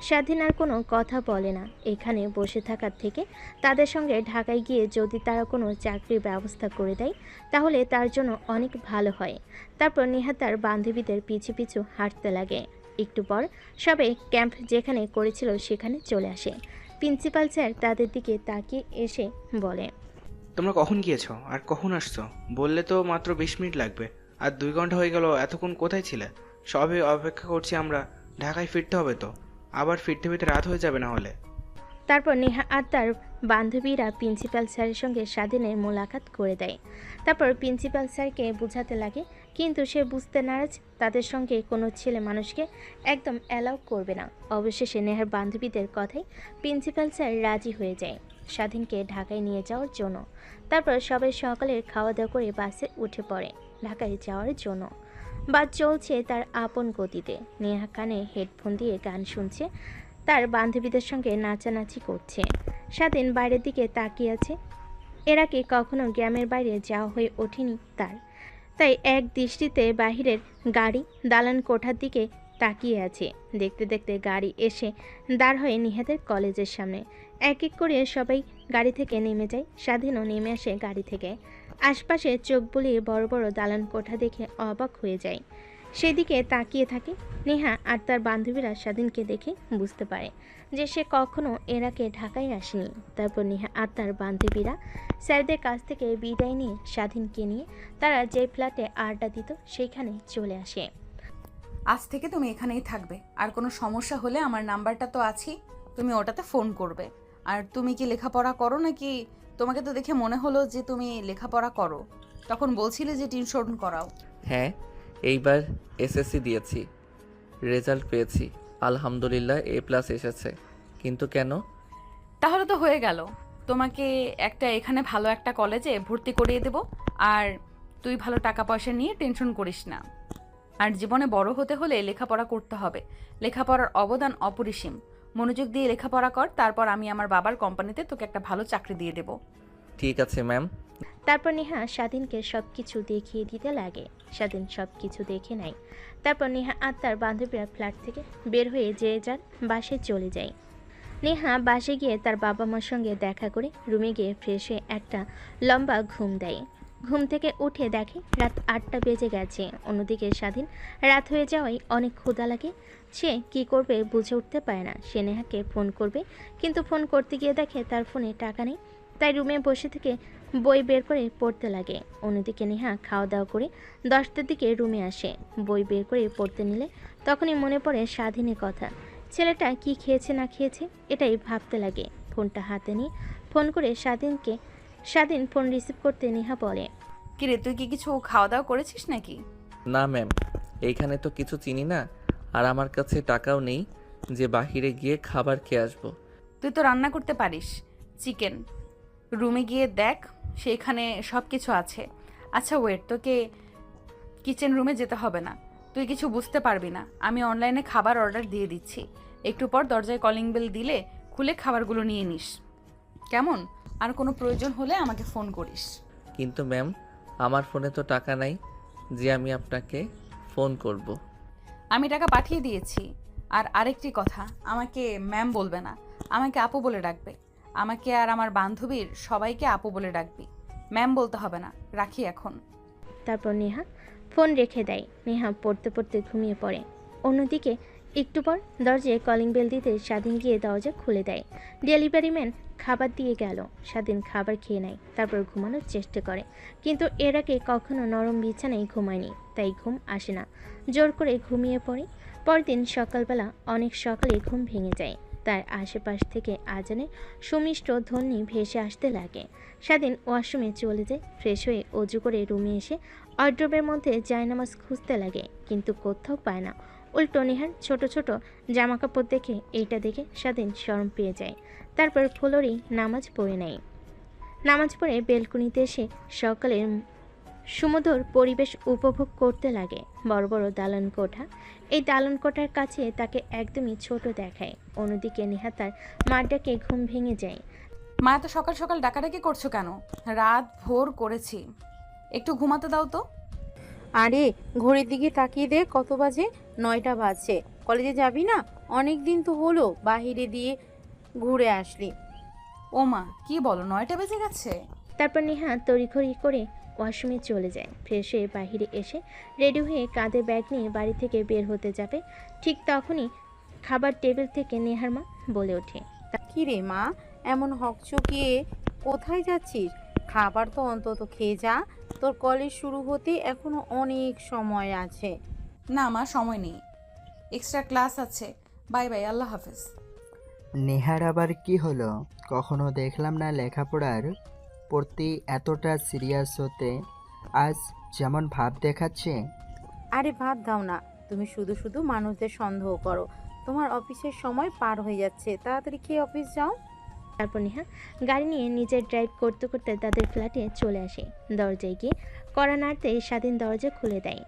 স্বাধীন আর কোনো কথা বলে না। এখানে বসে থাকার থেকে তাদের সঙ্গে ঢাকায় গিয়ে যদি তারা কোনো চাকরির ব্যবস্থা করে দেয় তাহলে তার জন্য অনেক ভালো হয়। তারপর নেহা তার বান্ধবীদের পিছু পিছু হাঁটতে লাগে। একটু পর সবাই ক্যাম্প যেখানে করেছিল সেখানে চলে আসে। প্রিন্সিপাল স্যার তাদের দিকে তাকিয়ে এসে বলে, তোমরা কখন গিয়েছো আর কখন আসছো? বললে তো মাত্র 20 মিনিট লাগবে, আর 2 ঘন্টা হয়ে গেল। এতক্ষণ কোথায় ছিলে? সবে অপেক্ষা করছি আমরা। ঢাকায় ফিরতে হবে তো, আবার ফিরতে ফিরতে রাত হয়ে যাবে না হলে। তারপর নেহা আর তার বান্ধবীরা প্রিন্সিপাল স্যারের সঙ্গে স্বাধীনের মোলাকাত করে দেয়। তারপর প্রিন্সিপাল স্যারকে বোঝাতে লাগে, কিন্তু সে বুঝতে নারাজ। তাদের সঙ্গে কোনো ছেলে মানুষকে একদম অ্যালাউ করবে না। অবশেষে নেহার বান্ধবীদের কথায় প্রিন্সিপাল স্যার রাজি হয়ে যায় স্বাধীনকে ঢাকায় নিয়ে যাওয়ার জন্য। তারপর সবাই সকালের খাওয়া দাওয়া করে বাসে উঠে পড়ে ঢাকায় যাওয়ার জন্য। বাস চলছে তার আপন গতিতে। নেহা কানে হেডফোন দিয়ে গান শুনছে, তার বান্ধবীদের সঙ্গে নাচানাচি করছে। স্বাধীন বাইরের দিকে তাকিয়ে আছে। এর আগে কখনো গ্রামের বাইরে যাওয়া হয়ে ওঠেনি তার, তাই এক দৃষ্টিতে বাহিরের গাড়ি দালান কোঠার দিকে তাকিয়ে আছে। দেখতে দেখতে গাড়ি এসে দাঁড় হয়ে নিহাদের কলেজের সামনে। এক এক করে সবাই গাড়ি থেকে নেমে যায়। স্বাধীনও নেমে আসে গাড়ি থেকে। আশপাশে চোখ বুলিয়ে বড় বড় দালান কোঠা দেখে অবাক হয়ে যায়। সেদিকে তাকিয়ে থাকে নেহা, আর তার বান্ধবীরা স্বাধীনকে দেখে বুঝতে পারে যে সে কখনো এর আগে ঢাকায় আসেনি। তারপর নেহা আর তার বান্ধবীরা স্যারদের কাছ থেকে বিদায় নিয়ে স্বাধীনকে নিয়ে তারা যে ফ্ল্যাটে আড্ডা দিত সেইখানে চলে আসে। আজ থেকে তুমি এখানেই থাকবে, আর কোনো সমস্যা হলে আমার নাম্বারটা তো আছেই, তুমি ওটাতে ফোন করবে। আর তুমি কি লেখাপড়া করো নাকি? তোমাকে তো দেখে মনে হলো যে তুমি লেখাপড়া করো, তখন বলছিলে যে টিউশন করাও। হ্যাঁ, এইবার এসএসসি দিয়েছি, রেজাল্ট পেয়েছি, আলহামদুলিল্লাহ A+ এসেছে। কিন্তু কেন? তাহলে তো হয়ে গেল, তোমাকে একটা এখানে ভালো একটা কলেজে ভর্তি করিয়ে দেব। আর তুই ভালো টাকা পয়সা নিয়ে টেনশন করিস না। আর জীবনে বড় হতে হলে লেখাপড়া করতে হবে, লেখাপড়ার অবদান অপরিসীম। মনোযোগ দিয়ে লেখাপড়া কর, তারপর আমি আমার বাবার কোম্পানিতে তোকে একটা ভালো চাকরি দিয়ে দেব। ঠিক আছে ম্যাম। তারপর নেহা স্বাধীনকে সব কিছু দেখিয়ে দিতে লাগে। স্বাধীন সব কিছু দেখে নেয়। তারপর নেহা আর তার বান্ধবীরা ফ্ল্যাট থেকে বের হয়ে যে যার বাসে চলে যায়। নেহা বাসে গিয়ে তার বাবা মার সঙ্গে দেখা করে রুমে গিয়ে ফ্রেশ হয়ে একটা লম্বা ঘুম দেয়। ঘুম থেকে উঠে দেখে রাত 8টা বেজে গেছে। অন্যদিকে স্বাধীন রাত হয়ে যাওয়ায় অনেক ক্ষুধা লাগে। সে কি করবে বুঝে উঠতে পারে না। সে নেহাকে ফোন করবে, কিন্তু ফোন করতে গিয়ে দেখে তার ফোনে টাকা নেই। তাই রুমে বসে থেকে বই বের করে পড়তে লাগে। অন্যদিকে নেহা খাওয়া দাওয়া করে 10টার দিকে রুমে আসে। বই বের করে পড়তে নিলে তখনই মনে পড়ে স্বাধীনের কথা। ছেলেটা কি খেয়েছে না খেয়েছে এটাই ভাবতে লাগে। ফোনটা হাতে নিয়ে ফোন করে স্বাধীন ফোন রিসিভ করতে নেহা বলে, কিরে, তুই কি কিছু খাওয়া দাওয়া করেছিস নাকি? না ম্যাম, এইখানে তো কিছু চিনি না, আর আমার কাছে টাকাও নেই যে বাহিরে গিয়ে খাবার খেয়ে আসবো। তুই তো রান্না করতে পারিস, চিকেন। রুমে গিয়ে দেখ, সেখানে সব কিছু আছে। আচ্ছা ওয়েট, তোকে কিচেন রুমে যেতে হবে না, তুই কিছু বুঝতে পারবি না। আমি অনলাইনে খাবার অর্ডার দিয়ে দিচ্ছি, একটু পর দরজায় কলিং বেল দিলে খুলে খাবারগুলো নিয়ে নিস, কেমন? আর কোনো প্রয়োজন হলে আমাকে ফোন করিস। কিন্তু ম্যাম, আমার ফোনে তো টাকা নাই যে আমি আপনাকে ফোন করব। আমি টাকা পাঠিয়ে দিয়েছি। আর আরেকটি কথা, আমাকে ম্যাম বলবে না, আমাকে আপু বলে ডাকবে। আমাকে আর আমার বান্ধবীর সবাইকে আপু বলে ডাকবি, ম্যাম বলতে হবে না। রাখি এখন। তারপর নেহা ফোন রেখে দেয়। নেহা পড়তে পড়তে ঘুমিয়ে পড়ে। অন্যদিকে একটু পর দরজায় কলিং বেল দিতে স্বাধীন গিয়ে দরজা খুলে দেয়। ডেলিভারি ম্যান খাবার দিয়ে গেল। স্বাধীন খাবার খেয়ে নেয়, তারপর ঘুমানোর চেষ্টা করে, কিন্তু এর আগে কখনো নরম বিছানায় ঘুমায়নি, তাই ঘুম আসে না। জোর করে ঘুমিয়ে পড়ে। পরদিন সকালবেলা অনেক সকালে ঘুম ভেঙে যায়। তার আশেপাশ থেকে আজানে সুমিষ্ট ধ্বনি ভেসে আসতে লাগে। স্বাধীন ওয়াশরুমে চলে যায়। ফ্রেশ হয়ে অজু করে রুমে এসে ওয়ার্ড্রোবের মধ্যে জায়নামাজ খুঁজতে লাগে, কিন্তু কোথাও পায় না। উল্টো নেহার ছোট ছোট জামাকাপড় দেখে এইটা দেখে স্বাধীন শরম পেয়ে যায়। তারপর ফ্লোরেই নামাজ পড়ে নেয়। নামাজ পড়ে বেলকুনিতে এসে সকালের সুমধুর পরিবেশ উপভোগ করতে লাগে। বড় বড় দালান কোঠা। এই দালান কোঠার কাছে তাকে একদমই ছোট দেখায়। অন্যদিকে নেহা তার মার ডাকে ঘুম ভেঙে যায়। মা, এত সকাল সকাল ডাকাডাকি করছো কেন? রাত ভোর করেছি, একটু ঘুমাতে দাও তো। আরে ঘড়ির দিকে তাকিয়ে দে, কত বাজে? 9টা বাজছে। কলেজে যাবি না? অনেক দিন তো হলো বাহিরে দিয়ে ঘুরে আসলি। ও মা, কি বলো, 9টা বেজে গেছে? তারপর নেহা তড়িঘড়ি করে ওয়াশরুমে চলে যায়। ফ্রেশ হয়ে বাহিরে এসে রেডি হয়ে কাঁধে ব্যাগ নিয়ে বাড়ি থেকে বের হতে যাবে, ঠিক তখনই খাবার টেবিল থেকে নেহার মা বলে ওঠে, কি রে মা, এমন হকচকিয়ে কোথায় যাচ্ছিস? খাবার তো অন্তত খেয়ে যা, তোর কলেজ শুরু হতে এখনো অনেক সময় আছে। না মা, সময় নেই, এক্সট্রা ক্লাস আছে। বাই বাই, আল্লাহ হাফেজ। নেহার আবার কি হলো? কখনো দেখলাম না লেখাপড়ার প্রতি এতটা সিরিয়াস হতে, আজ যেমন ভাব দেখাচ্ছে। আরে বাদ দাও না, তুমি শুধু শুধু মানুষদের সন্দেহ করো। তোমার অফিসের সময় পার হয়ে যাচ্ছে, তাড়াতাড়ি খেয়ে অফিস যাও। তারপর নেহা গাড়ি নিয়ে নিজের ড্রাইভ করতে করতে তাদের ফ্ল্যাটে চলে আসে। দরজায় গিয়ে কড়া নাড়তে স্বাধীন দরজা খুলে দেয়।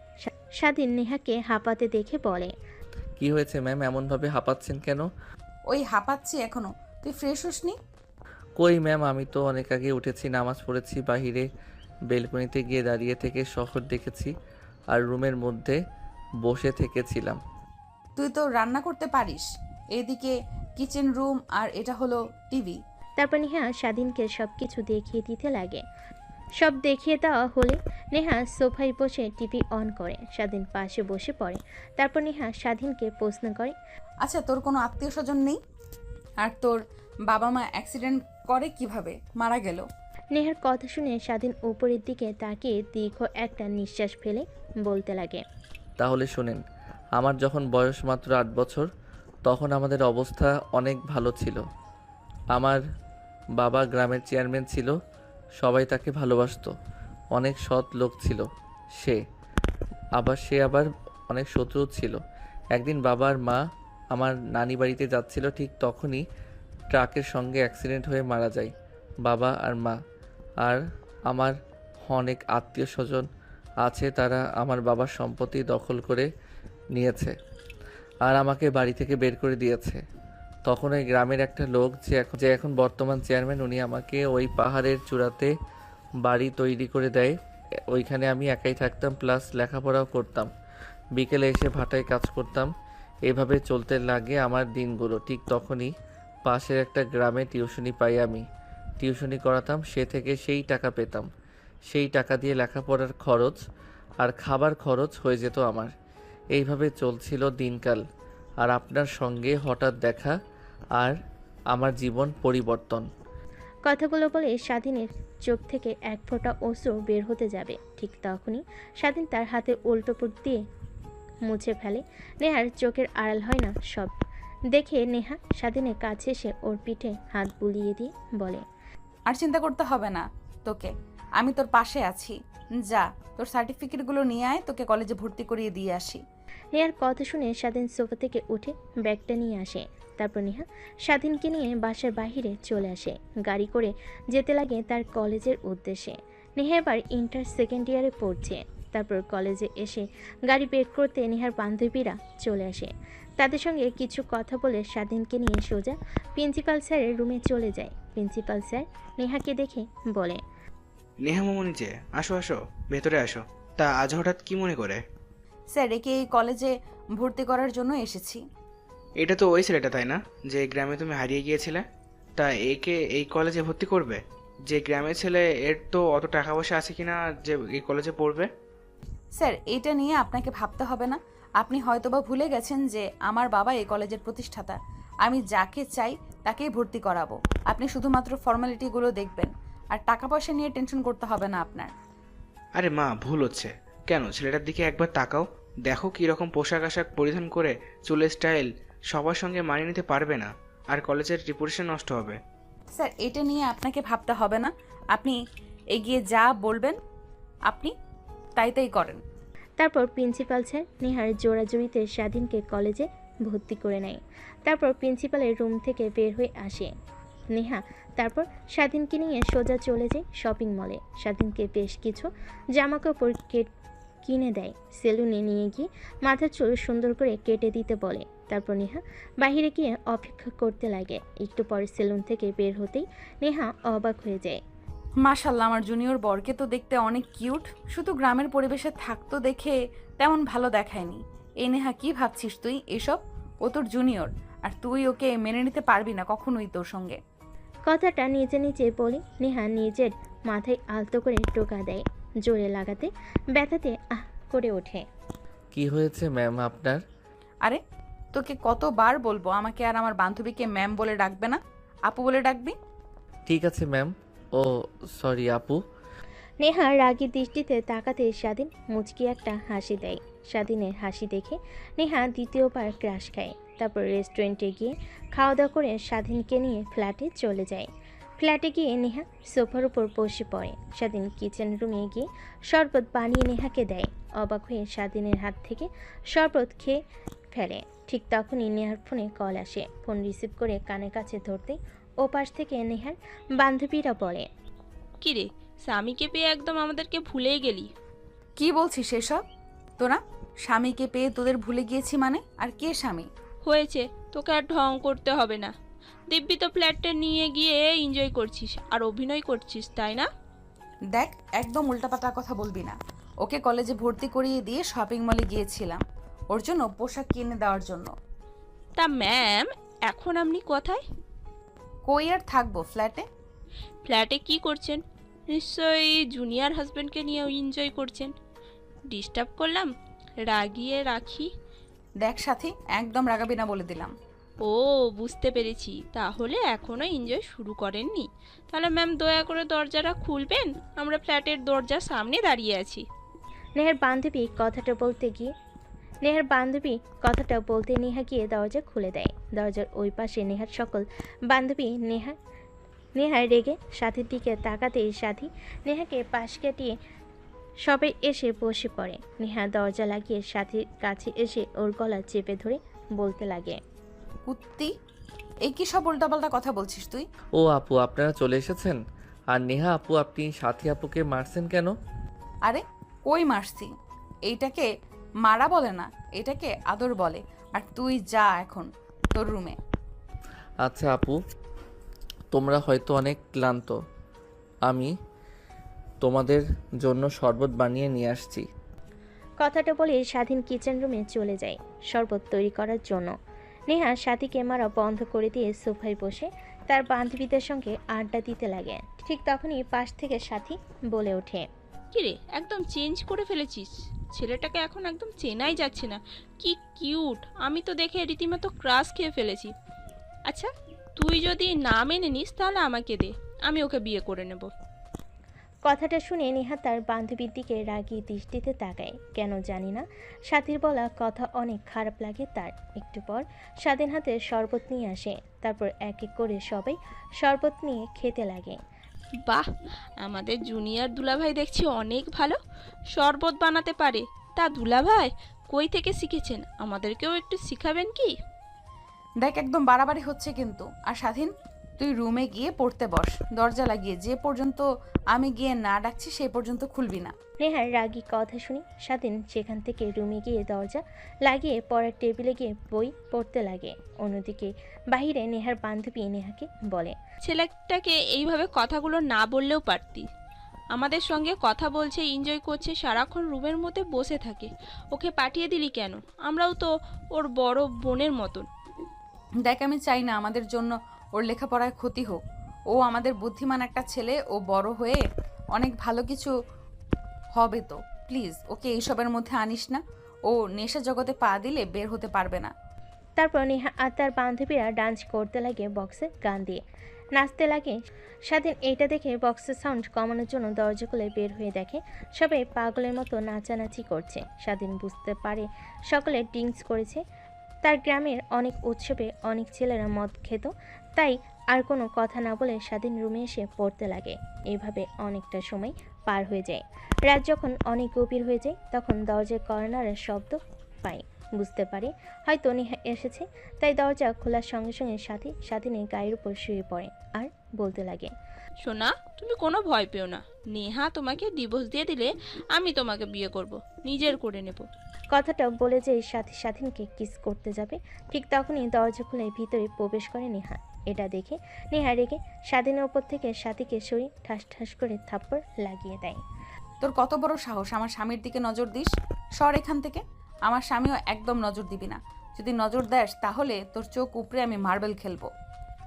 স্বাধীন নেহাকে হাঁপাতে দেখে বলে, কি হয়েছে ম্যাম, এমনভাবে হাঁপাচ্ছেন কেন? ওই হাঁপাচ্ছি এখনো, তুই ফ্রেশ হসনি? কই ম্যাম, আমি তো অনেক আগে উঠেছি, নামাজ পড়েছি, বাহিরে বেলকনিতে গিয়ে দাঁড়িয়ে থেকে শহর দেখেছি আর রুমের মধ্যে বসে থেকেছিলাম। তুই তো রান্না করতে পারিস, এদিকে কিচেন রুম আর এটা হলো টিভি। তারপর নেহা স্বাধীনকে সব কিছু দেখিয়ে দিতে লাগে। সব দেখিয়ে দেওয়া হলে নেহা সোফায় বসে টিভি অন করে। স্বাধীন পাশে বসে পড়ে। তারপর নেহা স্বাধীনকে প্রশ্ন করে, আচ্ছা, তোর কোনো আত্মীয় স্বজন নেই? আর তোর বাবা মা অ্যাক্সিডেন্ট করে কিভাবে মারা গেল? নেহার কথা শুনে স্বাধীন উপরের দিকে তাকিয়ে দীর্ঘ একটা নিঃশ্বাস ফেলে বলতে লাগে, তাহলে শোনেন, আমার যখন বয়স মাত্র 8 বছর, তখন আমাদের অবস্থা অনেক ভালো ছিল। আমার বাবা গ্রামের চেয়ারম্যান ছিল, সবাই তাকে ভালোবাসতো, অনেক সৎ লোক ছিল সে। আবার অনেক শত্রু ছিল। একদিন বাবা আর মা আমার নানি বাড়িতে যাচ্ছিল, ঠিক তখনই ট্রাকের সঙ্গে অ্যাক্সিডেন্ট হয়ে মারা যায় বাবা আর মা। আর আমার অনেক আত্মীয় স্বজন আছে, তারা আমার বাবার সম্পত্তি দখল করে নিয়েছে আর আমাকে বাড়ি থেকে বের করে দিয়েছে। তখন ওই গ্রামের একটা লোক যে এখন বর্তমান চেয়ারম্যান, উনি আমাকে ওই পাহাড়ের চূড়াতে বাড়ি তৈরি করে দেয়। ওইখানে আমি একাই থাকতাম, প্লাস লেখাপড়াও করতাম। বিকেলে এসে ভাটায় কাজ করতাম। এভাবে চলতে লাগে আমার দিনগুলো। ঠিক তখনই পাশের একটা গ্রামে টিউশনি পাই আমি। টিউশনি করাতাম, সে থেকে সেই টাকা পেতাম। সেই টাকা দিয়ে লেখাপড়ার খরচ আর খাবার খরচ হয়ে যেত আমার। এইভাবে চলছিল দিনকাল। আর আপনার সঙ্গে হঠাৎ দেখা আর আমার জীবন পরিবর্তন। কথাগুলো বলে স্বাধীনের চোখ থেকে এক ফোঁটা অশ্রু বের হতে যাবে, ঠিক তখনই স্বাধীন তার হাতে উল্টোপুট দিয়ে মুছে ফেলে। নেহার চোখের আড়াল হয় না সব দেখে নেহা স্বাধীনের কাছে এসে ওর পিঠে হাত বুলিয়ে দিয়ে বলে, আর চিন্তা করতে হবে না তোকে, আমি তোর পাশে আছি। যা, তোর সার্টিফিকেটগুলো নিয়ে আয়, তোকে কলেজে ভর্তি করিয়ে দিয়ে আসি। নেহার কথা শুনে স্বাধীন সোফা থেকে উঠে ব্যাগটা নিয়ে আসে। তারপর নেহা স্বাধীনকে নিয়ে বাসার বাইরে চলে আসে। গাড়ি করে যেতে লাগে তার কলেজের উদ্দেশ্যে। নেহা এবার ইন্টার সেকেন্ড ইয়ারে পড়ছে। তারপর কলেজে এসে গাড়ি বের করতে নেহার বান্ধবীরা চলে আসে। তাদের সঙ্গে কিছু কথা বলে স্বাধীনকে নিয়ে সোজা প্রিন্সিপাল স্যারের রুমে চলে যায়। প্রিন্সিপাল স্যার নেহাকে দেখে বলে, নেহা মামনি যে, আসো আসো, ভেতরে আসো। তা আজ হঠাৎ কি মনে করে? স্যার, একে এই কলেজে ভর্তি করার জন্য এসেছি। এটা তো ওই ছেলেটা তাই না, যে গ্রামে তুমি হারিয়ে গিয়েছিলে? তা একে এই কলেজে ভর্তি করবে? যে গ্রামের ছেলে, এর তো অত টাকা পয়সা আছে কিনা যে এই কলেজে পড়বে? স্যার, এটা নিয়ে আপনাকে ভাবতে হবে না। আপনি হয়তোবা ভুলে গেছেন যে আমার বাবা এই কলেজের প্রতিষ্ঠাতা। আমি যাকে চাই তাকেই ভর্তি করাবো। আপনি শুধুমাত্র ফর্মালিটিগুলো দেখবেন, আর টাকা পয়সা নিয়ে টেনশন করতে হবে না আপনার। আরে মা, ভুল হচ্ছে। কেন, ছেলেটার দিকে একবার তাকাও, দেখো কীরকম পোশাক আশাক পরিধান করে, চুলের স্টাইল সবার সঙ্গে মানিয়ে নিতে পারবে না, আর কলেজের রিপুটেশন নষ্ট হবে। স্যার, এটা নিয়ে আপনাকে ভাবতে হবে না। আপনি এগিয়ে যা বলবেন আপনি তাই করেন। তারপর প্রিন্সিপাল স্যার নেহার জোড়াজুড়িতে স্বাধীনকে কলেজে ভর্তি করে নেয়। তারপর প্রিন্সিপালের রুম থেকে বের হয়ে আসে নেহা। তারপর স্বাধীনকে নিয়ে সোজা চলে যায় শপিং মলে। স্বাধীনকে বেশ কিছু জামাকাপড় কিনে দেয়। সেলুনে নিয়ে গিয়ে মাথার চুল সুন্দর করে কেটে দিতে বলে। তারপর নেহা বাইরে গিয়ে অপেক্ষা করতে লাগে। একটু পরে সেলুন থেকে বের হতেই নেহা অবাক হয়ে যায়। মাশাল্লাহ, আমার জুনিয়র বরকে তো দেখতে অনেক কিউট। শুধু গ্রামের পরিবেশে থাকতো দেখে তেমন ভালো দেখায়নি। এই নেহা, কি ভাবছিস তুই এসব? ও তোর জুনিয়র, আর তুই ওকে মেনে নিতে পারবি না কখনোই তোর সঙ্গে। কথাটা নিজে নিজে বলে নেহা নিজের মাথায় আলতো করে টোকা দেয়। জোরে লাগাতে ব্যথাতে আহ করে ওঠে। কি হয়েছে ম্যাম আপনার? আরে তোকে কতবার বলবো আমাকে আর আমার বান্ধবীকে ম্যাম বলে ডাকবে না, আপু বলে ডাকবি। ঠিক আছে ম্যাম। ও সরি আপু। নেহা রাগী দৃষ্টিতে তাকাতে স্বাধীন মুচকি একটা হাসি দেয়। স্বাধীনের হাসি দেখে নেহা দ্বিতীয়বার ক্রাশ খায়। তারপর রেস্টুরেন্টে গিয়ে খাওয়া দাওয়া করে স্বাধীনকে নিয়ে ফ্ল্যাটে চলে যায়। ফ্ল্যাটে গিয়ে নেহা সোফার উপর বসে পড়ে। স্বাধীন কিচেন রুমে গিয়ে শরবত বানিয়ে নেহাকে দেয়। অবাক হয়ে স্বাধীনের হাত থেকে শরবত খেয়ে ফেলে। ঠিক তখনই নেহার ফোনে কল আসে। ফোন রিসিভ করে কানের কাছে ধরতে ওপাশ থেকে নেহার বান্ধবীরা বলে, কিরে, স্বামীকে পেয়ে একদম আমাদেরকে ভুলেই গেলি। কি বলছিস এসব? তোরা স্বামীকে পেয়ে তোদের ভুলে গিয়েছি মানে? আর কে স্বামী? হয়েছে, তোকে আর ঢং করতে হবে না। দিব্যি তো ফ্ল্যাটে নিয়ে গিয়ে এনজয় করছিস আর অভিনয় করছিস, তাই না? দেখ, একদম উল্টাপাল্টা কথা বলবি না। ওকে কলেজে ভর্তি করিয়ে দিয়ে শপিং মলে গিয়েছিলাম ওর জন্য পোশাক কিনে দেওয়ার জন্য। তা ম্যাম, এখন আপনি কোথায়? কই আর থাকবো, ফ্ল্যাটে। ফ্ল্যাটে কি করছেন? নিশ্চয়ই জুনিয়র হাজব্যান্ডকে নিয়ে এনজয় করছেন। ডিস্টার্ব করলাম? রাগিয়ে রাখি? দেখ সাথী, একদম রাগাবি না বলে দিলাম। ও, বুঝতে পেরেছি। তাহলে এখনো এনজয় শুরু করেননি। তাহলে ম্যাম দয়া করে দরজাটা খুলবেন, আমরা ফ্ল্যাটের দরজার সামনে দাঁড়িয়ে আছি। নেহার বান্ধবী কথাটা বলতে নেহা গিয়ে দরজা খুলে দেয়। দরজার ওই পাশে নেহার সকল বান্ধবী নেহার রেগে সাথীর দিকে তাকাতেই সাথী নেহাকে পাশ কাটিয়ে সবাই এসে বসে পড়ে। নেহা দরজা লাগিয়ে সাথীর কাছে এসে ওর গলা চেপে ধরে বলতে লাগে, কুত্তি, এই কি সব উল্টাপাল্টা কথা বলছিস তুই? ও আপু আপনারা চলে এসেছেন। আর নেহা আপু আপনি সাথী আপুকে মারছেন কেন? আরে কই মারছি? এইটাকে মারা বলে না, এটাকে আদর বলে। আর তুই যা এখন তোর রুমে। আচ্ছা আপু, তোমরা হয়তো অনেক ক্লান্ত। আমি তোমাদের জন্য শরবত বানিয়ে নিয়ে আসছি। কথাটা বলে স্বাধীন কিচেন রুমে চলে যায় শরবত তৈরি করার জন্য। নেহা সাথীকে মারা বন্ধ করে দিয়ে সোফায় বসে তার বান্ধবীদের সঙ্গে আড্ডা দিতে লাগে। ঠিক তখনই পাশ থেকে সাথী বলে ওঠে, কিরে, একদম চেঞ্জ করে ফেলেছিস। ছেলেটাকে এখন একদম চেনাই যাচ্ছে না। কি কিউট! আমি তো দেখে রীতিমতো ক্রাশ খেয়ে ফেলেছি। আচ্ছা, তুই যদি না মেনে নিস তাহলে আমাকে দে, আমি ওকে বিয়ে করে নেব। কথাটা শুনে নেহা তার বান্ধবীর দিকে রাগী দৃষ্টিতে তাকায়। কেন জানি না, সাথীর বলা কথা অনেক খারাপ লাগে তার। একটু পর স্বাধীন হাতে শরবত নিয়ে আসে। তারপর এক এক করে সবাই শরবত নিয়ে খেতে লাগে। বাহ, আমাদের জুনিয়র দুলাভাই দেখছি অনেক ভালো, শরবত বানাতে পারে। তা দুলাভাই কই থেকে শিখেছেন? আমাদেরকেও একটু শিখাবেন কি? দেখ, একদম বাড়াবাড়ি হচ্ছে কিন্তু। আর স্বাধীন, তুই রুমে গিয়ে পড়তে বস, দরজা লাগিয়ে। যে পর্যন্ত আমি গিয়ে না ডাকছি সেই পর্যন্ত খুলবি না। নেহার রাগী কথা শুনি স্বাধীন সেখান থেকে রুমে গিয়ে দরজা লাগিয়ে পড়ার টেবিলে গিয়ে বই পড়তে লাগে। অন্যদিকে বাহিরে নেহার বান্ধবী নেহাকে বলে, ছেলেটাকে এইভাবে কথাগুলো না বললেও পারতি। আমাদের সঙ্গে কথা বলছে, এনজয় করছে, সারাক্ষণ রুমের মধ্যে বসে থাকে। ওকে পাঠিয়ে দিলি কেন? আমরাও তো ওর বড় বোনের মতন। দেখ, আমি চাই না আমাদের জন্য ওর লেখাপড়ায় ক্ষতি হোক। ও আমাদের বুদ্ধিমান একটা ছেলে, ও বড় হয়ে অনেক ভালো কিছু হবে। তো প্লিজ ওকে এইসবের মধ্যে আনিস না। ও নেশা জগতে পা দিলে বের হতে পারবে না। তারপর নেহা আর তার বান্ধবীরা ডান্স করতে লাগে বক্সে গান দিয়ে, নাচতে লাগে। স্বাধীন এইটা দেখে বক্সের সাউন্ড কমানোর জন্য দরজা খুলে বের হয়ে দেখে সবাই পাগলের মতো নাচানাচি করছে। স্বাধীন বুঝতে পারে সকলে ড্রিঙ্কস করেছে। তার গ্রামের অনেক উৎসবে অনেক ছেলেরা মদ খেত, তাই আর কোনো কথা না বলে স্বাধীন রুমে এসে পড়তে লাগে। এইভাবে অনেকটা সময় পার হয়ে যায়। রাত যখন অনেক গভীর হয়ে যায় তখন দরজায় কর্নারের শব্দ পায়। বুঝতে পারে হয়তো নেহা এসেছে, তাই দরজা খোলার সঙ্গে সঙ্গে স্বাধীনের গায়ের উপর শুয়ে পড়ে আর বলতে লাগে, সোনা, তুমি কোনো ভয় পেও না। নেহা তোমাকে ডিভোর্স দিয়ে দিলে আমি তোমাকে বিয়ে করব, নিজের করে নেব। কথাটা বলে যে স্বাধীনকে কিস করতে যাবে, ঠিক তখনই দরজা খুলে ভিতরে প্রবেশ করে নেহা। এটা দেখে নেহা রেগে স্বাধীনের ওপর থেকে সাথীকে সরিয়ে ঠাস ঠাস করে থাপ্পড় লাগিয়ে দেয়। তোর কত বড় সাহস আমার স্বামীর দিকে নজর দিস? সর এখান থেকে। আমার স্বামীও একদম নজর দিবি না। যদি নজর দেস তাহলে তোর চোখ উপরে আমি মার্বেল খেলবো।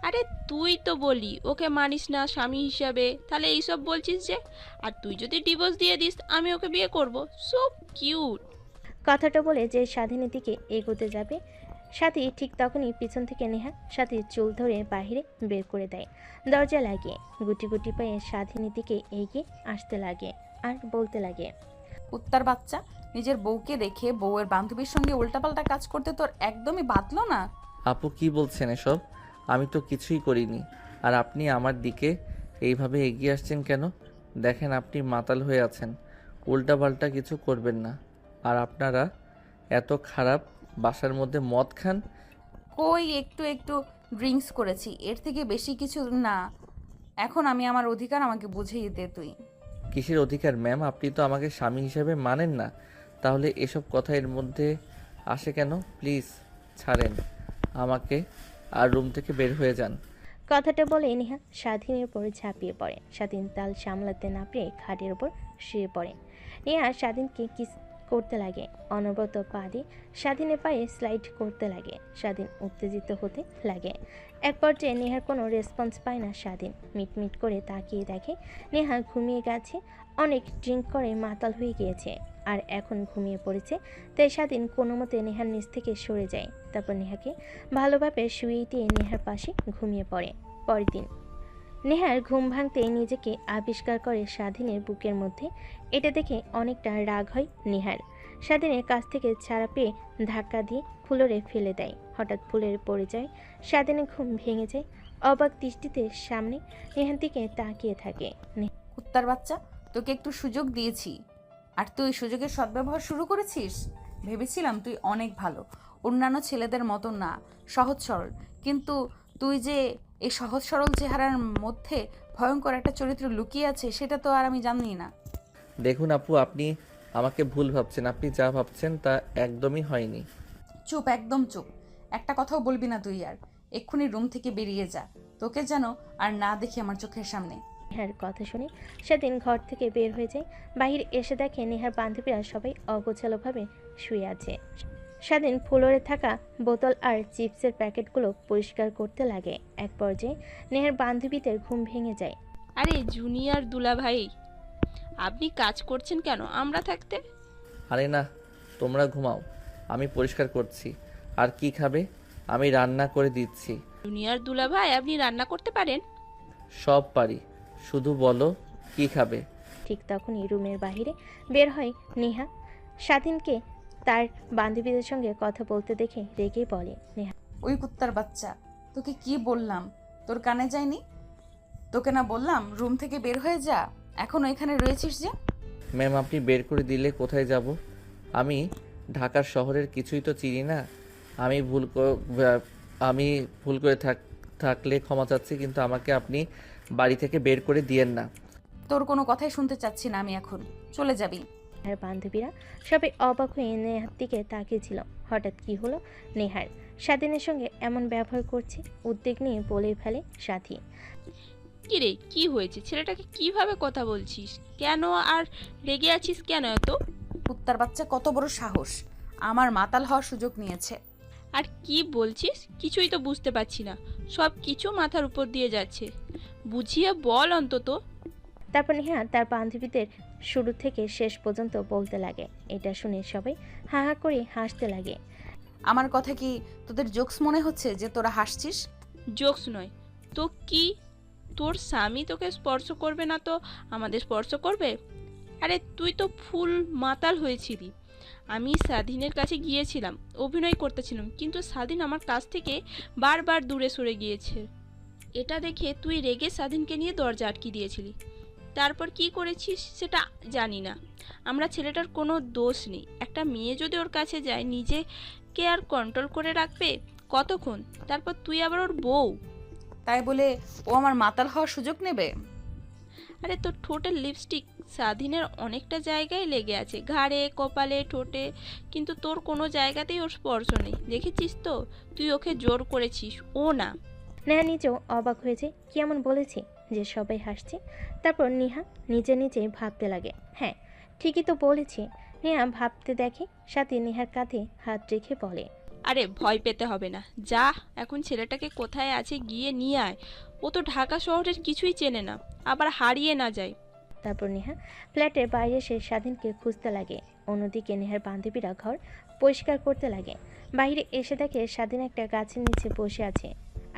আরে তুই তো বলি ওকে মানিস না স্বামী হিসাবে, তাহলে এইসব বলছিস যে? আর তুই যদি ডিভোর্স দিয়ে দিস আমি ওকে বিয়ে করব। So cute. কথাটা বলে যে স্বাধীনের দিকে এগোতে যাবে, সাথী ঠিক তখনই পিছন থেকে নেহা সাথীর চুল ধরে বাইরে বের করে দেয়। দরজা লাগিয়ে গুটি গুটি পায়ে স্বাধীনের দিকে এগিয়ে আসতে লাগে আর বলতে লাগে, কুত্তার বাচ্চা, নিজের বউকে দেখে বউয়ের বান্ধবীর সঙ্গে উল্টাপাল্টা কাজ করতে তোর একদমই বাতলো না? আপু কি বলছেন এসব? আমি তো কিছুই করিনি। আর আপনি আমার দিকে এইভাবে এগিয়ে আসছেন কেন? দেখেন আপনি মাতাল হয়ে আছেন, উল্টাপাল্টা কিছু করবেন না। আর আপনারা এত খারাপ, বাসার মধ্যে মদ খান। কই একটু একটু ড্রিঙ্কস করেছি, এর থেকে বেশি কিছু না। এখন আমি আমার অধিকার আমাকে বুঝিয়ে দে তুই। কিসের অধিকার ম্যাম? আপনি তো আমাকে স্বামী হিসেবে মানেন না, তাহলে এসব কথা এর মধ্যে আসে কেন? প্লিজ ছাড়েন আমাকে আর রুম থেকে বের হয়ে যান। কথাটা বলে নেহা স্বাধীনের উপরে ঝাঁপিয়ে পড়ে। স্বাধীন তাল সামলাতে না পেরে খাটের উপর শুয়ে পড়ে। নেহা স্বাধীনকে কিস করতে লাগে, অনবরত পা দিয়ে স্বাধীনের পায়ে স্লাইড করতে লাগে। স্বাধীন উত্তেজিত হতে লাগে। এক পর্যায়ে নেহার কোনো রেসপন্স পায় না স্বাধীন। মিটমিট করে তাকিয়ে দেখে নেহা ঘুমিয়ে গেছে, অনেক ড্রিঙ্ক করে মাতাল হয়ে গিয়েছে আর এখন ঘুমিয়ে পড়েছে। তাই স্বাধীন কোনো মতে নেহার নিচ থেকে সরে যায়। তারপর নেহাকে ভালোভাবে শুইয়ে দিয়ে নেহার পাশে ঘুমিয়ে পড়ে। পরের দিন নেহার ঘুম ভাঙতে নিজেকে আবিষ্কার করে স্বাধীনের বুকের মধ্যে। এটা দেখে অনেকটা রাগ হয় নেহার। স্বাধীনের কাছ থেকে ছাড়া পেয়ে ধাক্কা দিয়ে ফ্লোরে ফেলে দেয়। হঠাৎ ফ্লোরে পড়ে যায়। স্বাধীনের ঘুম ভেঙে যায়। অবাক দৃষ্টিতে সামনে নেহার দিকে তাকিয়ে থাকে। কুত্তার বাচ্চা, তোকে একটু সুযোগ দিয়েছি আর তুই সুযোগের সদ্ব্যবহার শুরু করেছিস। ভেবেছিলাম তুই অনেক ভালো, অন্যান্য ছেলেদের মতো না, সহজ সরল। কিন্তু তুই যে এই সহজ সরল চেহারার মধ্যে ভয়ঙ্কর একটা চরিত্র লুকিয়ে আছে সেটা তো আর আমি জানি না। দেখুন আপু, আপনি আমাকে ভুল ভাবছেন। আপনি যা ভাবছেন তা একদমই হয়নি। চুপ, একদম চুপ। একটা কথাও বলবি না তুই আর। এক্ষুনি রুম থেকে বেরিয়ে যা, তোকে যেন আর না দেখি আমার চোখের সামনে। নেহার কথা শুনে সেদিন ঘর থেকে বের হয়ে যায়। বাহির এসে দেখে নেহার বান্ধবীরা সবাই অগোছালোভাবে শুয়ে আছে। স্বাধীন ফ্লোরে থাকা বোতল আর চিপসের প্যাকেটগুলো পরিষ্কার করতে লাগে। এক পর্যায়ে নেহার বান্ধবীদের ঘুম ভেঙে যায়। আরে জুনিয়র দুলাভাই, আপনি কাজ করছেন কেন আমরা থাকতে? আরে না, তোমরা ঘুমাও, আমি পরিষ্কার করছি। আর কি খাবে? আমি রান্না করে দিচ্ছি। জুনিয়র দুলাভাই, আপনি রান্না করতে পারেন? সব পারি, শুধু বলো কি খাবে। ঠিক তখনই রুমের বাইরে বের হয় নেহা। স্বাধীনকে তার বান্ধবীদের সঙ্গে কথা বলতে দেখে রেগে বলে, নেহা, ওই কুত্তার বাচ্চা, তোকে কি বললাম? তোর কানে যায়নি? তোকে না বললাম রুম থেকে বের হয়ে যা? এখন এখানে রয়েছিস যে? ম্যাম, আপনি বের করে দিলে কোথায় যাব? আমি ঢাকার শহরের কিছুই তো চিনি না। আমি ভুল করে থাকলে ক্ষমা চাচ্ছি, কিন্তু আমাকে আপনি বাড়ি থেকে বের করে দিয়েন না। তোর কোনো কথাই শুনতে চাচ্ছি না আমি, এখন চলে যাবি। আর বান্ধবীরা সবাই অবাক হয়ে নেহার দিকে তাকিয়েছিল। হঠাৎ কি হলো নেহার? স্বাধীনের সঙ্গে এমন ব্যবহার করছে? উদ্বেগ নিয়ে বলে ফেলে সাথী। কি রে, কি হয়েছে? ছেলেটাকে কিভাবে কথা বলছিস? কেন আর রেগে আছিস কেন এত? কুত্তার বাচ্চা কত বড় সাহস, আমার মাতাল হওয়ার সুযোগ নিয়েছে। আর কি বলছিস? কিছুই তো বুঝতে পারছি না, সব কিছু মাথার উপর দিয়ে যাচ্ছে। বুঝিয়ে বল অন্তত। তারপর নেহা তার বান্ধবীদের শুরু থেকে শেষ পর্যন্ত বলতে লাগে। এটা শুনে সবাই হা হা করে হাসতে লাগে। আমার কথা কি তোদের জোকস মনে হচ্ছে যে তোরা হাসছিস? জোকস নয় তো কি? তোর স্বামী তোকে স্পর্শ করবে না তো আমাদের স্পর্শ করবে? আরে তুই তো ফুল মাতাল হয়েছিলি। আমি স্বাধীনের কাছে গিয়েছিলাম, অভিনয় করতেছিলাম, কিন্তু স্বাধীন আমার কাছ থেকে বারবার দূরে সরে গিয়েছে। এটা দেখে তুই রেগে স্বাধীনকে নিয়ে দরজা আটকে দিয়েছিলি। তারপর কি করেছিস সেটা জানি না। আমরা ছেলেটার কোনো দোষ নেই। একটা মেয়ে যদি ওর কাছে যায়, নিজেকে আর কন্ট্রোল করে রাখবে কতক্ষণ? তারপর তুই আবার ওর বউ, তাই বলে ও আমার মাতাল হওয়ার সুযোগ নেবে? আরে তোর ঠোঁটের লিপস্টিক স্বাধীনের অনেকটা জায়গায় লেগে আছে, ঘাড়ে, কপালে, ঠোঁটে, কিন্তু তোর কোনো জায়গাতেই ওর স্পর্শ নেই। দেখেছিস তো? তুই ওকে জোর করেছিস, ও না। নেহা নিজেও অবাক হয়েছে, কি এমন বলেছে যে সবাই হাসছে। তারপর নেহা নিজে নিজে ভাবতে লাগে, হ্যাঁ ঠিকই তো বলেছে। নেহা ভাবতে দেখে সাথে নেহার কাঁধে হাত রেখে বলে, আরে ভয় পেতে হবে না, যা এখন ছেলেটাকে কোথায় আছে গিয়ে নিয়ে আয়। ও তো ঢাকা শহরের কিছুই চেনে না, আবার হারিয়ে না যায়। তারপর নেহা ফ্ল্যাটের বাইরে এসে স্বাধীনকে খুঁজতে লাগে। অন্যদিকে নেহার বান্ধবীরা ঘর পরিষ্কার করতে লাগে। বাইরে এসে দেখে স্বাধীন একটা গাছের নিচে বসে আছে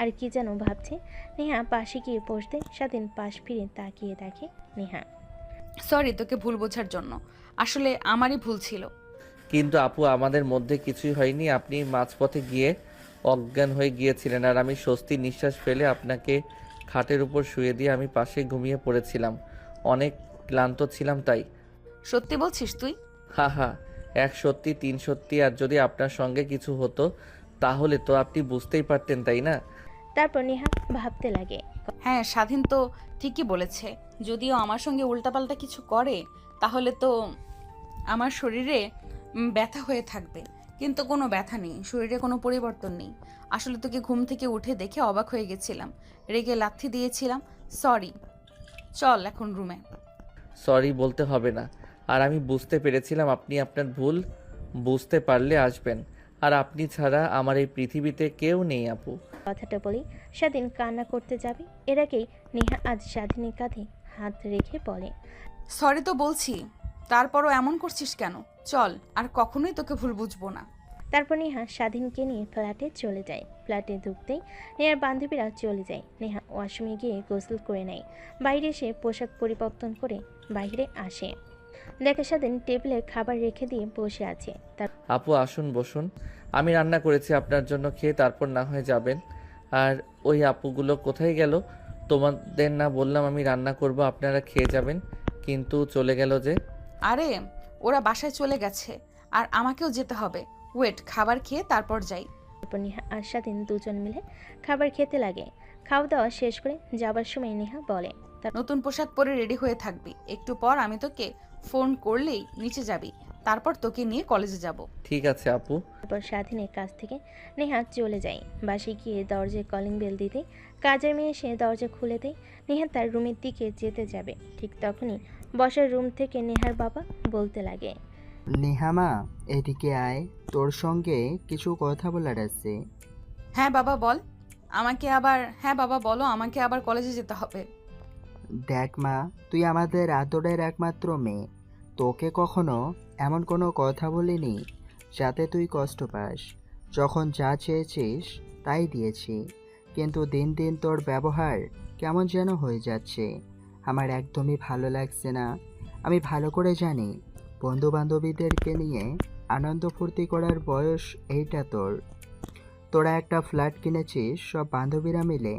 আর কি যেন ভাবছে। নেহা পাশে গিয়ে বসতে স্বাধীন পাশ ফিরে তাকিয়ে দেখে নেহা। সরি তোকে ভুল বোঝার জন্য, আসলে আমারই ভুল ছিল। কিন্তু আপু আমাদের মধ্যে কিছুই হয়নি। আপনি মাঝপথে গিয়ে অজ্ঞান হয়ে গিয়েছিলেন আর আমি স্বস্তি নিঃশ্বাস ফেলে আপনাকে খাটের উপর শুয়ে দিয়ে আমি পাশে ঘুমিয়ে পড়েছিলাম। অনেক ক্লান্ত ছিলাম তাই। সত্যি বলছিস তুই? হা হা, এক সত্যি 3 সত্যি। আর যদি আপনার সঙ্গে কিছু হতো তাহলে তো আপনি বুঝতেই পারতেন, তাই না? তারপর নেহা ভাবতে লাগে। হ্যাঁ, স্বাধীন তো ঠিকই বলেছে। যদিও আমার সঙ্গে উল্টাপাল্টা কিছু করে তাহলে তো আমার শরীরে ব্যথা হয়ে থাকবে, কিন্তু কোনো ব্যথা নেই, শরীরে কোনো পরিবর্তন নেই। আসলে তোকে ঘুম থেকে উঠে দেখে অবাক হয়ে গেছিলাম, রেগে লাথি দিয়েছিলাম। সরি, চল এখন রুমে। সরি বলতে হবে না। আর আমি বুঝতে পেরেছিলাম আপনি আপনার ভুল বুঝতে পারলে আসবেন। আর আপনি ছাড়া আমার এই পৃথিবীতে কেউ নেই আপু। কথাটা বলেই স্বাধীন কান্না করতে যাবে। এর আগেই নেহা আজ স্বাধীনের কাঁধে হাত রেখে বলে, সরি তো বলছি, তারপরও এমন করছিস কেন? চল, আর কখনোই তোকে ভুল বুঝবো না। তারপর নেহা স্বাধীনকে নিয়ে ফ্ল্যাটে চলে যায়। ফ্ল্যাটে ঢুকতেই নেহার বান্ধবীরা চলে যায়। নেহা ওয়াশরুমে গিয়ে গোসল করে নেয়। বাইরে এসে পোশাক পরিবর্তন করে বাইরে আসে। দেখে স্বাধীন টেবিলে খাবার রেখে দিয়ে বসে আছে। আপু আসুন বসুন, আমি রান্না করেছি আপনার জন্য, খেয়ে তারপর না হয় যাবেন। আর ওই আপুগুলো কোথায় গেল? তোমাদের না বললাম আমি রান্না করব, আপনারা খেয়ে যাবেন, কিন্তু চলে গেল যে? আরে ওরা বাসায় চলে গেছে, আর আমাকেও যেতে হবে। ওয়েট, খাবার খেয়ে তারপর যাই। তারপর নেহা আর স্বাধীন দুজন মিলে খাবার খেতে লাগে। খাওয়া দাওয়া শেষ করে যাবার সময় নেহা বলে, নতুন পোশাক পরে রেডি হয়ে থাকবি, একটু পর আমি তোকে ফোন করলেই নিচে যাবি, তারপর তোকে নিয়ে কলেজে যাব। ঠিক আছে আপু। তারপর স্বাধীনের কাছ থেকে নেহা চলে যায়। বাসে গিয়ে দরজায় কলিং বেল দিতে কাজের মেয়ে এসে দরজা খুলে দেয়। নেহা তার রুমের দিকে যেতে যাবে, ঠিক তখনই বসার রুম থেকে নেহার বাবা বলতে লাগে, নেহামা এদিকে আয়, তোর সঙ্গে কিছু কথা বলার আছে। হ্যাঁ বাবা বল, হ্যাঁ বাবা বলো, আমাকে আবার কলেজে যেতে হবে। দেখ মা, তুই আমাদের আদরের একমাত্র মেয়ে, তোকে কখনো এমন কোনো কথা বলিনি যাতে তুই কষ্ট পাস। যখন যা চেয়েছিস তাই দিয়েছি, কিন্তু দিন দিন তোর ব্যবহার কেমন যেন হয়ে যাচ্ছে। আমার একদমই ভালো লাগছে না। আমি ভালো করে জানি বন্ধু বান্ধবীদেরকে নিয়ে আনন্দ ফুর্তি করার বয়স এইটা তোর। তোরা একটা ফ্ল্যাট কিনেছিস সব বান্ধবীরা মিলে,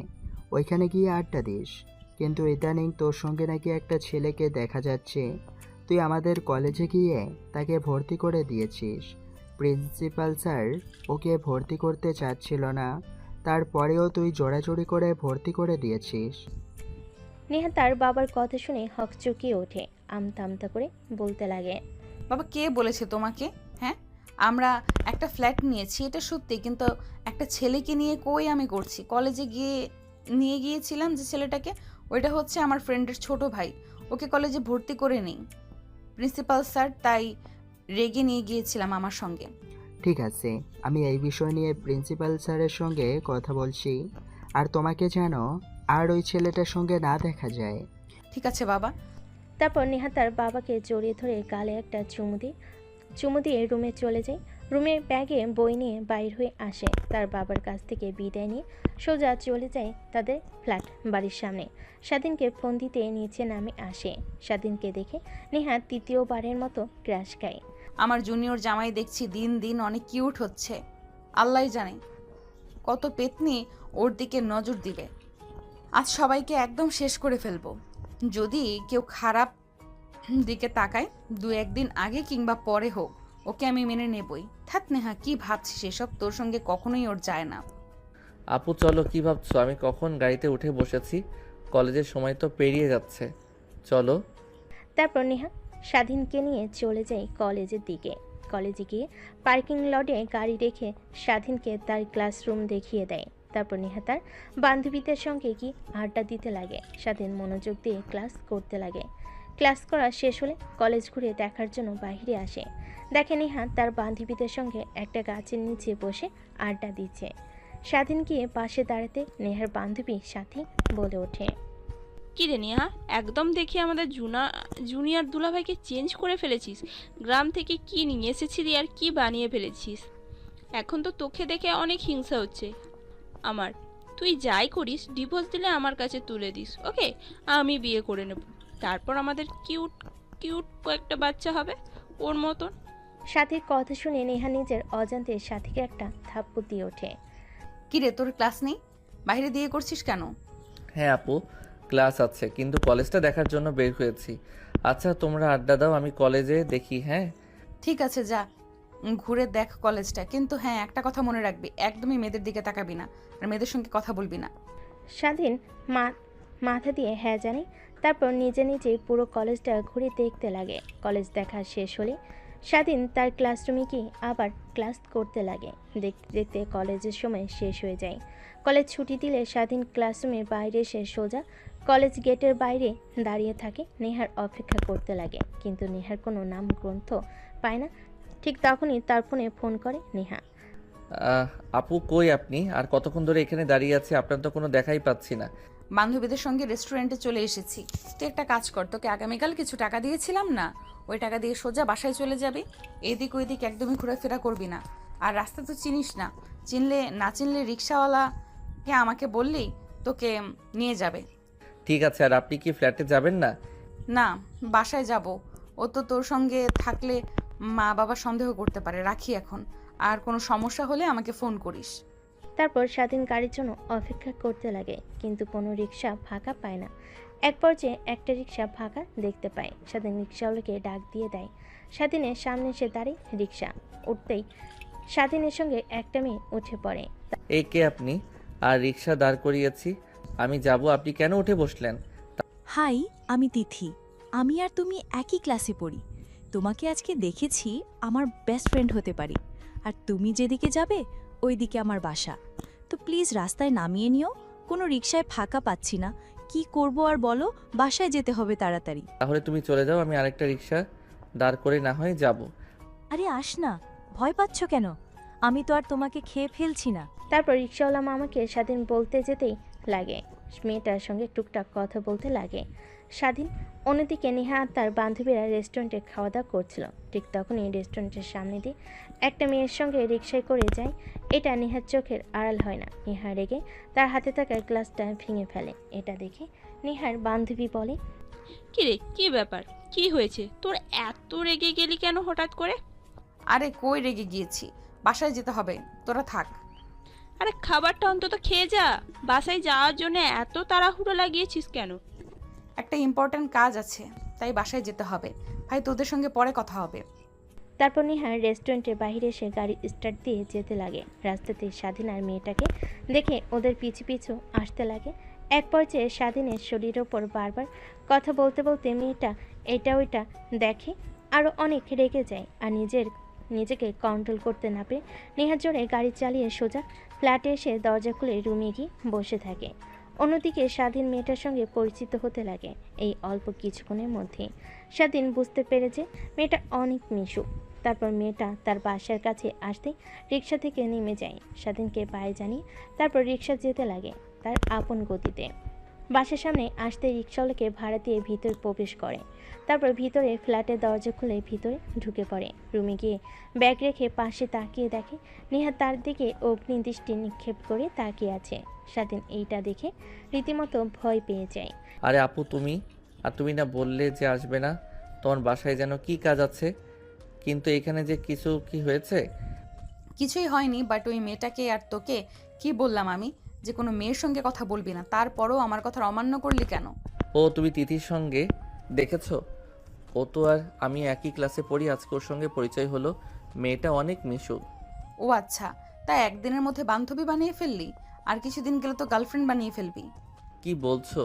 ওইখানে গিয়ে আড্ডা দিস, কিন্তু ইদানিং তোর সঙ্গে নাকি একটা ছেলেকে দেখা যাচ্ছে। তুই আমাদের কলেজে গিয়ে তাকে ভর্তি করে দিয়েছিস। প্রিন্সিপাল স্যার ওকে ভর্তি করতে চাচ্ছিল না, তারপরেও তুই জোড়াজোড়ি করে ভর্তি করে দিয়েছিস। নেহা তার বাবার কথা শুনে হকচকিয়ে ওঠে। আমতা আমতা করে বলতে লাগে, বাবা কে বলেছে তোমাকে? হ্যাঁ, আমরা একটা ফ্ল্যাট নিয়েছি এটা সত্যি, কিন্তু একটা ছেলেকে নিয়ে কই আমি করছি। কলেজে নিয়ে গিয়েছিলাম যে ছেলেটাকে, ওইটা হচ্ছে আমার ফ্রেন্ডের ছোট ভাই, ওকে কলেজে ভর্তি করে নেই প্রিন্সিপাল স্যার, তাই রেগে নিয়ে গিয়েছিলাম আমার সঙ্গে। ঠিক আছে, আমি এই বিষয় নিয়ে প্রিন্সিপাল স্যারের সঙ্গে কথা বলছি। আর তোমাকে যেন আর ওই ছেলেটার সঙ্গে না দেখা যায়। ঠিক আছে বাবা। তারপর নেহা তার বাবাকে জড়িয়ে ধরে গালে একটা চুমু দিয়ে রুমে চলে যায়। রুমে ব্যাগে বই নিয়ে বাইর হয়ে আসে। তার বাবার কাছ থেকে বিদায় নিয়ে সোজা চলে যায় তাদের ফ্ল্যাট বাড়ির সামনে। স্বাধীনকে ফোন দিতে নিচে নামে আসে। স্বাধীনকে দেখে নেহা তৃতীয়বারের মতো ক্র্যাশ খায়। আমার জুনিয়র জামাই দেখছি দিন দিন অনেক কিউট হচ্ছে, আল্লাহ জানে কত পেতনি ওর দিকে নজর দিবে। আজ সবাইকে একদম শেষ করে ফেলবো। যদি কেউ খারাপ দিকে তাকায়, 2-1 দিন আগে কিংবা পরে হোক, ওকে আমি মেনে নেবই। থাক নেহা, কি ভাবছিস এসব? তোর সঙ্গে কখনোই ওর যায় না। আপু চলো, কি ভাবছো? আমি কখন গাড়িতে উঠে বসেছি, কলেজের সময় তো পেরিয়ে যাচ্ছে, চলো। তারপর নেহা স্বাধীনকে নিয়ে চলে যায় কলেজের দিকে। কলেজে গিয়ে পার্কিং লটে গাড়ি রেখে স্বাধীনকে তার ক্লাসরুম দেখিয়ে দেয়। তারপর নেহা তার বান্ধবীদের সঙ্গে কি আড্ডা দিতে লাগে। স্বাধীন মনোযোগ দিয়ে ক্লাস করতে লাগে। ক্লাস করা শেষ হলে কলেজ ঘুরে দেখার জন্য বাইরে আসে। দেখে নেহা তার বান্ধবীদের সঙ্গে একটা গাছের নিচে বসে আড্ডা দিচ্ছে। স্বাধীন গিয়ে পাশে দাঁড়াতে নেহার বান্ধবী সাথী বলে ওঠে, কি রে নেহা, একদম দেখি আমাদের জুনিয়র দুলাভাইকে চেঞ্জ করে ফেলেছিস। গ্রাম থেকে কি নিয়ে এসেছিলি আর কি বানিয়ে ফেলেছিস। এখন তো তোকে দেখে অনেক হিংসা হচ্ছে আমার। তুই যাই করিস, ডিভোর্স দিলে আমার কাছে তুলে দিস, ওকে? আমি বিয়ে করে নেব, তারপর আমাদের কিউট কিউট কয়েকটা বাচ্চা হবে ওর মতন। সাথীর কথা শুনে নেহা নিজের অজান্তে সাথীকে একটা থাপ্পড় দিয়ে ওঠে। কি রে, তোর ক্লাস নেই? বাইরে দিয়ে করছিস কেন? হ্যাঁ আপু, ক্লাস আছে, কিন্তু কলেজটা দেখার জন্য বের হয়েছি। আচ্ছা তোমরা আড্ডা দাও, আমি কলেজে দেখি। হ্যাঁ ঠিক আছে, যা ঘুরে দেখ কলেজটা, কিন্তু হ্যাঁ একটা কথা মনে রাখবি, একদমই মেয়েদের দিকে তাকাবি না আর মেয়েদের সঙ্গে কথা বলবি না। স্বাধীন মাথা দিয়ে হ্যাঁ জানে। তারপর নিজে নিজেই পুরো কলেজটা ঘুরে দেখতে লাগে। কলেজ দেখা শেষ হলে স্বাধীন তার ক্লাসরুমে গিয়ে আবার ক্লাস করতে লাগে। দেখতে দেখতে কলেজের সময় শেষ হয়ে যায়। কলেজ ছুটি দিলে স্বাধীন ক্লাসরুমের বাইরে এসে সোজা কলেজ গেটের বাইরে দাঁড়িয়ে থাকে। নেহার অপেক্ষা করতে লাগে, কিন্তু নেহার কোনো নাম গ্রন্থ পায় না। ঠিক তখনই তার ফোন করে নেহা। আপু কই আপনি? আর কতক্ষণ ধরে এখানে দাঁড়িয়ে আছি, আপনার তো কোনো দেখাই পাচ্ছি না। বান্ধবীদের সঙ্গে রেস্টুরেন্টে চলে এসেছি। তুই একটা কাজ কর, তোকে আগামীকাল কিছু টাকা দিয়েছিলাম না, ওই টাকা দিয়ে সোজা বাসায় চলে যাবি। এদিক ওইদিক একদমই ঘোরাফেরা করবি না। আর রাস্তা তো চিনিস না, চিনলে রিক্সাওয়ালাকে আমাকে বললেই তোকে নিয়ে যাবে। ঠিক আছে, আর আপনি কি ফ্ল্যাটে যাবেন না? না, বাসায় যাব। ও তো তোর সঙ্গে থাকলে মা বাবা সন্দেহ করতে পারে। রাখি এখন, আর কোনো সমস্যা হলে আমাকে ফোন করিস। তারপর স্বাধীন গাড়ির জন্য অপেক্ষা করতে লাগে, কিন্তু কোনো রিক্সা ফাঁকা পায় না। এক পর্যায়ে একটা রিক্সা ফাঁকা দেখতে পায়। স্বাধীন রিক্সাওয়ালাকে ডাক দিয়ে দেয়। স্বাধীনের সামনে এসে দাঁড়িয়ে রিক্সা উঠতেই স্বাধীনের সঙ্গে একটা মেয়ে উঠে পড়ে। এই কে আপনি? আর রিক্সা দাঁড় করিয়েছি, আমি যাব, আপনি কেন উঠে বসলেন? হাই, আমি তিথি। আমি আর তুমি একই ক্লাসে পড়ি। তোমাকে আজকে দেখেছি, আমার বেস্ট ফ্রেন্ড হতে পারি। আর তুমি যেদিকে যাবে ওই দিকে আমার বাসা। তো প্লিজ রাস্তায় নামিয়ে নিও, কোনো রিকশায় ফাঁকা পাচ্ছি না। কি করব আর বলো, বাসায় যেতে হবে তাড়াতাড়ি। তাহলে তুমি চলে যাও, আমি আরেকটা রিক্সা দাঁড় করে না হয় যাব। আরে আস না, ভয় পাচ্ছ কেন? আমি তো আর তোমাকে খেয়ে ফেলছি না। তারপর রিক্সাওয়ালা মামাকে স্বাধীন বলতে যেতেই লাগে। মেয়েটার সঙ্গে টুকটাক কথা বলতে লাগে স্বাধীন। অন্যদিকে নেহা আর তার বান্ধবীরা রেস্টুরেন্টে খাওয়া দাওয়া করছিল। ঠিক তখনই রেস্টুরেন্টের সামনে দিয়ে একটা মেয়ের সঙ্গে রিক্সায় করে যায়। এটা নেহার চোখের আড়াল হয় না। নেহা রেগে তার হাতে থাকা গ্লাসটা ভেঙে ফেলে। এটা দেখে নেহার বান্ধবী বলে, কি রে, কি ব্যাপার, কি হয়েছে তোর? এত রেগে গেলি কেন হঠাৎ করে? আরে কই রেগে গিয়েছি, বাসায় যেতে হবে, তোরা থাক। আরে খাবারটা অন্তত খেয়ে যা। বাসায় যাওয়ার জন্য এত তাড়াহুড়ো লাগিয়েছিস কেন? একটা ইম্পর্ট্যান্ট কাজ আছে, তাই বাসায় যেতে হবে। ভাই তোদের সঙ্গে পরে কথা হবে। তারপর নেহা রেস্টুরেন্টের বাইরে এসে গাড়ি স্টার্ট দিয়ে যেতে লাগে। রাস্তাতে স্বাধীন আর মেয়েটাকে দেখে ওদের পিছু পিছু আসতে লাগে। এক পর্যায়ে স্বাধীনের শরীরের ওপর বারবার কথা বলতে বলতে মেয়েটা এটা ওইটা দেখে, আরও অনেক রেগে যায়। আর নিজেকে কন্ট্রোল করতে না পেরে নেহার জোরে গাড়ি চালিয়ে সোজা ফ্ল্যাটে এসে দরজা খুলে রুমে গিয়ে বসে থাকে। অন্যদিকে স্বাধীন মেয়েটার সঙ্গে পরিচিত হতে লাগে। এই অল্প কিছুক্ষণের মধ্যে স্বাধীন বুঝতে পেরে যে মেয়েটা অনেক মিশুক। তারপর মেয়েটা তার বাসার কাছে আসতেই রিক্সা থেকে নেমে যায়। স্বাধীনকে পায়ে জানিয়ে তারপর রিক্সা যেতে লাগে তার আপন গতিতে। বাসার সামনে আসতে রিক্সাওয়ালাকে ভাড়া দিয়ে ভিতরে প্রবেশ করে। তারপর ভিতরে ফ্ল্যাটের দরজা খুলে ভিতরে ঢুকে পড়ে। রুমে গিয়ে ব্যাগ রেখে পাশে তাকিয়ে দেখে নেহা তার দিকে অগ্নিদৃষ্টি নিক্ষেপ করে তাকিয়ে আছে। স্বাধীন এইটা দেখে রীতিমতো ভয় পেয়ে যায়। আরে আপু তুমি, আর তুমি না বললে যে আসবে না? তোমার বাসায় যেন কি কাজ আছে, কিন্তু এখানে যে কি হয়েছে? কিছুই হয়নি, বাট ওই মেয়েটাকে আর তোকে কি বললাম আমি যে কোনো মেয়ের সঙ্গে কথা বলবি না, তারপরও আমার কথা অমান্য করলি কেন? ও তুমি তিথির সঙ্গে দেখেছো? ও তো আর আমি একই ক্লাসে পড়ি, আজকে ওর সঙ্গে পরিচয় হলো। মেয়েটা অনেক মিশুক। ও আচ্ছা, তাই একদিনের মধ্যে বান্ধবী বানিয়ে ফেললি, আর কিছুদিন গেলে তো গার্লফ্রেন্ড বানিয়ে ফেলবি। কি বলছো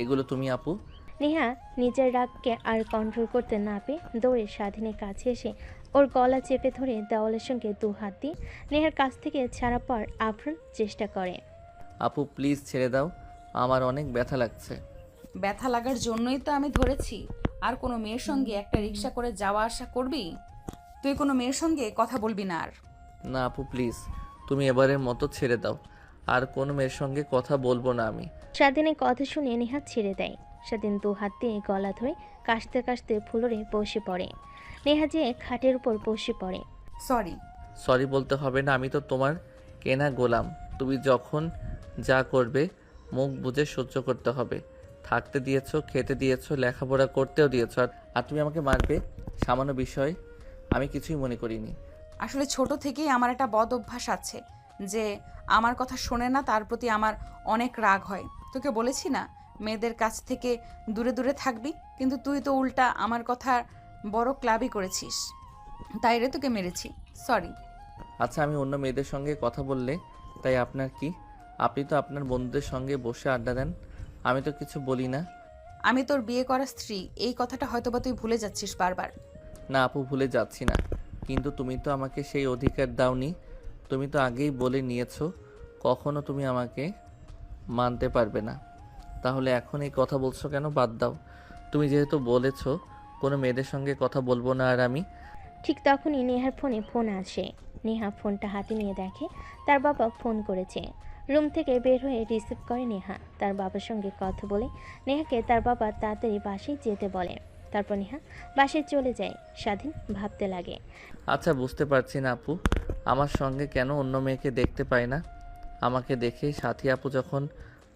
এগুলো তুমি আপু? নেহা নিজের রাগকে আর কন্ট্রোল করতে না পেয়ে দৌড়ে স্বাধীনের কাছে এসে ওর গলা চেপে ধরে দেওয়ালের সঙ্গে দু হাত দিয়ে নেহার কাছ থেকে ছাড়া পাওয়ার আপ্রাণ চেষ্টা করে। আপু প্লিজ ছেড়ে দাও, আমার অনেক ব্যথা লাগছে। ব্যথা লাগার জন্যই তো আমি ধরেছি, আর কোনো মেয়ের সঙ্গে একটা রিক্সা করে যাওয়া আসা করবি? তুই কোনো মেয়ের সঙ্গে কথা বলবি না আর। না আপু প্লিজ, তুমি এবারের মতো ছেড়ে দাও। আর কোনো মেয়ের সঙ্গে কথা বলবো না আমি। স্বাধীনের কথা শুনে নেহা ছেড়ে দেয়। স্বাধীন দু হাত দিয়ে গলা ধরে কাশতে কাশতে ফ্লোরে বসে পড়ে। নেহা যে খাটের উপর বসে পড়ে। সরি। সরি বলতে হবে না, আমি তো তোমার কেনা গোলাম। তুমি যখন যা করবে মুখ বুজে সহ্য করতে হবে। থাকতে দিয়েছো, খেতে দিয়েছো, লেখাপড়া করতেও দিয়েছো, আর তুমি আমাকে মারবে সামান্য বিষয় আমি কিছুই মনে করিনি। আসলে ছোট থেকেই আমার একটা বদ অভ্যাস আছে যে আমার কথা শোনে না, তার প্রতি আমার অনেক রাগ হয়। তোকে বলেছি না মেয়েদের কাছ থেকে দূরে দূরে থাকবি, কিন্তু তুই তো উল্টা আমার কথা বড় ক্লাবই করেছিস, তাই রে তোকে মেরেছি। সরি। আচ্ছা আমি অন্য মেয়েদের সঙ্গে কথা বললে তাই আপনার কি? আপনি তো আপনার বন্ধুদের সঙ্গে বসে আড্ডা দেন, আমি তো কিছু বলি না। আমি তোর বিয়ে করা স্ত্রী, এই কথাটা হয়তোবা তুই ভুলে যাচ্ছিস বারবার। না আপু ভুলে যাচ্ছি না, কিন্তু তুমি তো আমাকে সেই অধিকার দাওনি। তুমি তো আগেই বলে নিয়েছো কখনো তুমি আমাকে মানতে পারবে না। তাহলে এখন এই কথা বলছো কেন? বাদ দাও। তুমি যেহেতু বলেছো কোনো মেয়েদের সঙ্গে কথা বলবো না, আর আমি ঠিক তখনই নেহার ফোনে ফোন আসে। নেহা ফোনটা হাতে নিয়ে দেখে তার বাবা ফোন করেছে। রুম থেকে বের হয়ে রিসিভ করে নেহা। তার বাবার সঙ্গে কথা বলে নেহাকে তার বাবা তাড়াতাড়ি বাসায় যেতে বলে। তারপর নেহা বাসায় চলে যায়। স্বাধীন ভাবতে লাগে। আচ্ছা বুঝতে পারছি না আপু আমার সঙ্গে কেন অন্য মেয়েকে দেখতে পায় না। আমাকে দেখে সাথী আপু যখন